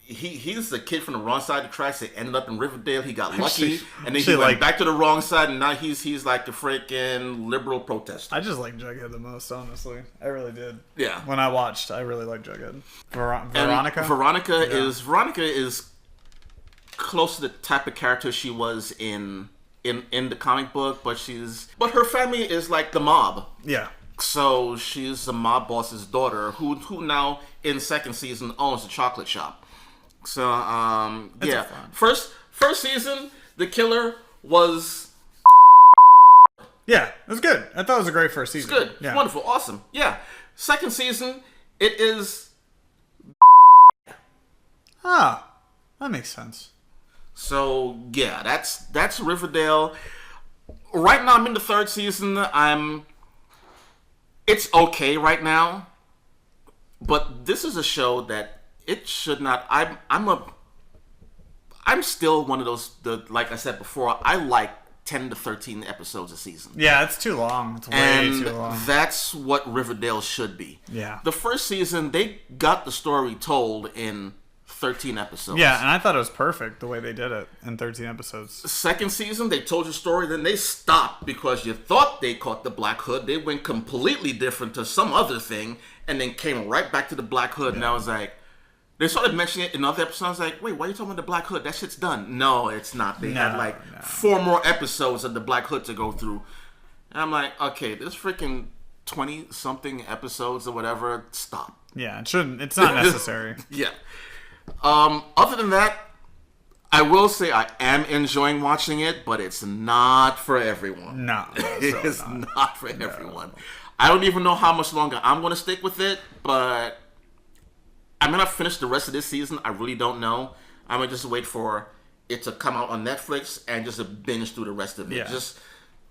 he's the kid from the wrong side of the tracks that ended up in Riverdale. He got lucky, and then he went back to the wrong side, and now he's like the freaking liberal protester. I just like Jughead the most, honestly. I really did. Yeah. When I watched, I really liked Jughead. Veronica? Veronica is close to the type of character she was in the comic book, but her family is like the mob. Yeah. So she's the mob boss's daughter, who now in second season owns the chocolate shop. So yeah, first season the killer was. Yeah, it was good. I thought it was a great first season. It's good. Yeah. It's wonderful. Awesome. Yeah. Second season, it is. Ah, that makes sense. So yeah, that's Riverdale. Right now, I'm in the third season. It's okay right now, but this is a show that it should not. I'm still one of those. Like I said before, I like 10 to 13 episodes a season. Yeah, it's too long. It's way too long. That's what Riverdale should be. Yeah. The first season, they got the story told in 13 episodes. Yeah, and I thought it was perfect the way they did it in 13 episodes. Second season, they told your story, then they stopped because you thought they caught the Black Hood. They went completely different to some other thing, and then came right back to the Black Hood. Yeah. And I was like, they started mentioning it in other episodes. I was like, wait, why are you talking about the Black Hood? That shit's done. No, it's not. They had 4 more episodes of the Black Hood to go through. And I'm like, okay, this freaking 20-something episodes or whatever, stop. Yeah, it shouldn't. It's not necessary. Yeah. Other than that, I will say I am enjoying watching it, but it's not for everyone. No, it's not for everyone. I don't even know how much longer I'm going to stick with it, but I'm going to finish the rest of this season. I really don't know. I'm going to just wait for it to come out on Netflix and just binge through the rest of it. Yeah.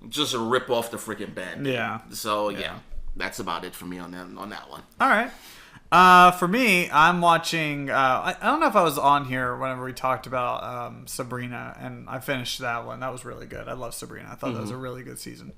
Just rip off the freaking band. Yeah. So, yeah. that's about it for me on that one. All right. For me, I'm watching. I don't know if I was on here whenever we talked about Sabrina, and I finished that one. That was really good. I love Sabrina. I thought that was a really good season.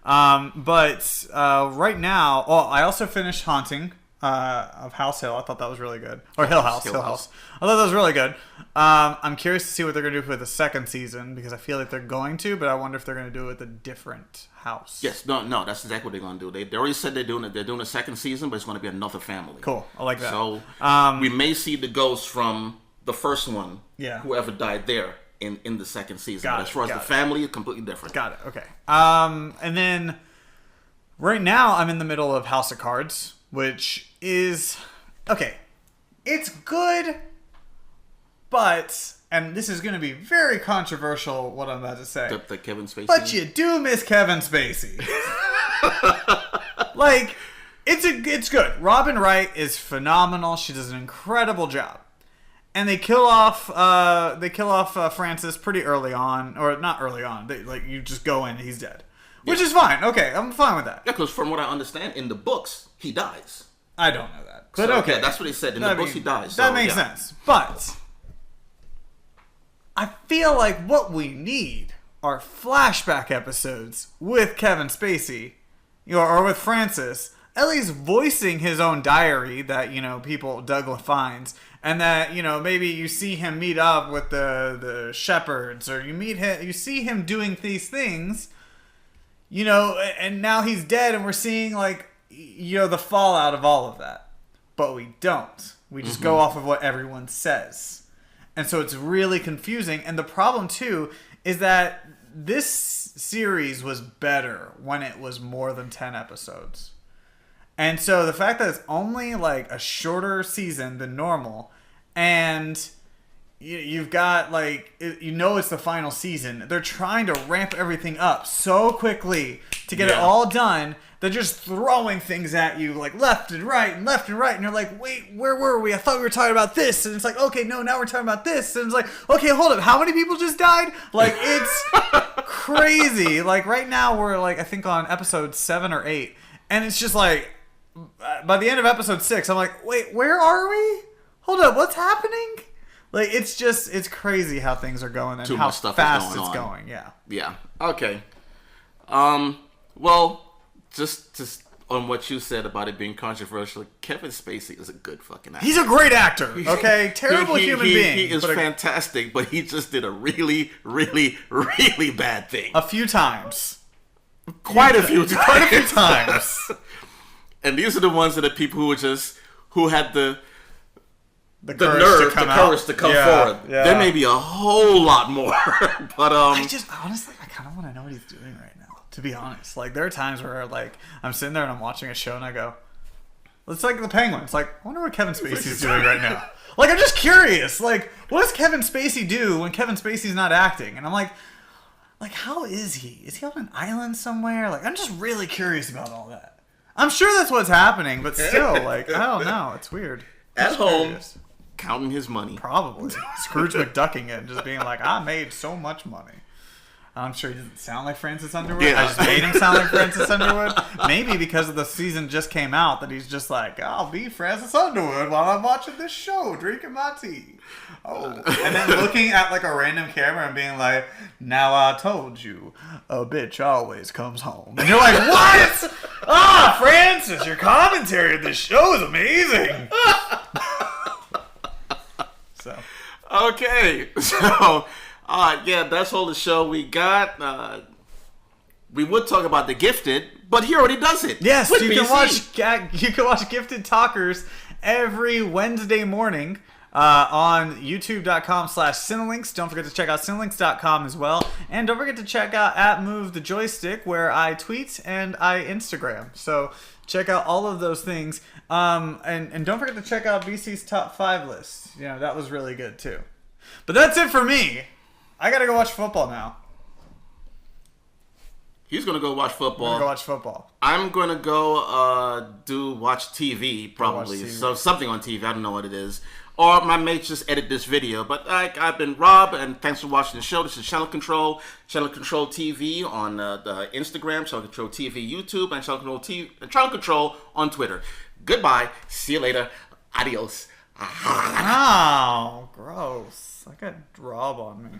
But right now, I also finished Haunting of House Hill. I thought that was really good. Or Hill House. I thought that was really good. I'm curious to see what they're going to do for the second season because I feel like they're going to, but I wonder if they're going to do it with a different house. Yes, no, that's exactly what they're going to do. They already said they're doing it. They're doing a second season, but it's going to be another family. Cool. I like that. So we may see the ghosts from the first one, whoever died there, in the second season. But as far as the family, it's completely different. Got it. Okay. And then right now I'm in the middle of House of Cards, which is okay. It's good, but and this is going to be very controversial. What I'm about to say, the Kevin Spacey. But you do miss Kevin Spacey. Like it's good. Robin Wright is phenomenal. She does an incredible job. And they kill off Francis pretty early on, or not early on. You just go in, he's dead, which is fine. Okay, I'm fine with that. Yeah, because from what I understand, in the books he dies. I don't know that, but so, okay, yeah, that's what he said in the books. He dies. So, that makes sense. But I feel like what we need are flashback episodes with Kevin Spacey, or with Francis, at least voicing his own diary that Douglas finds. And that, maybe you see him meet up with the shepherds, or you see him doing these things, and now he's dead, and we're seeing the fallout of all of that. But we don't. We just go off of what everyone says. And so it's really confusing. And the problem too is that this series was better when it was more than 10 episodes. And so the fact that it's only a shorter season than normal, and you've got it's the final season, they're trying to ramp everything up so quickly to get it all done. They're just throwing things at you left and right, and you're like, wait, where were we? I thought we were talking about this, and it's like, okay, no, now we're talking about this, and it's like, okay, hold up, how many people just died? It's crazy. Right now we're I think on episode 7 or 8, and it's just by the end of episode 6, I'm like, wait, where are we? Hold up, what's happening? It's crazy how things are going and how fast it's going. Yeah. Yeah. Okay. Well, just on what you said about it being controversial, Kevin Spacey is a good fucking actor. He's a great actor. Okay, terrible human being. He is fantastic, but he just did a really, really, really bad thing. A few times. Quite a few times. And these are the ones that are people who had the courage to come forward. Yeah. There may be a whole lot more, but honestly, I kind of want to know what he's doing right now. To be honest, there are times where I'm sitting there and I'm watching a show and I go, it's like the Penguin. It's I wonder what Kevin Spacey's doing right now. I'm just curious. What does Kevin Spacey do when Kevin Spacey's not acting? And I'm like, how is he? Is he on an island somewhere? I'm just really curious about all that. I'm sure that's what's happening, but still, I don't know. It's weird. At home, counting his money. Probably. Scrooge McDucking it, just being I made so much money. I'm sure he doesn't sound like Francis Underwood. Yeah. I just made him sound like Francis Underwood. Maybe because of the season just came out that he's just I'll be Francis Underwood while I'm watching this show, drinking my tea. Oh. And then looking at a random camera and being now I told you, a bitch always comes home. And you're like, what? Francis, your commentary of this show is amazing. So. Okay. So... that's all the show we got. We would talk about The Gifted, but he already does it. Yes, you can watch Gifted Talkers every Wednesday morning on youtube.com/Cinelinks. Don't forget to check out Cinelinks.com as well. And don't forget to check out @MoveTheJoystick, where I tweet and I Instagram. So check out all of those things. And don't forget to check out BC's top 5 list. That was really good too. But that's it for me. I gotta go watch football now. He's gonna go watch football. I'm gonna go watch TV probably. So something on TV. I don't know what it is. or my mates just edit this video. But I've been Rob, and thanks for watching the show. This is Channel Control TV on the Instagram, Channel Control TV YouTube, and Channel Control on Twitter. Goodbye. See you later. Adios. Oh, gross. I got Rob on me.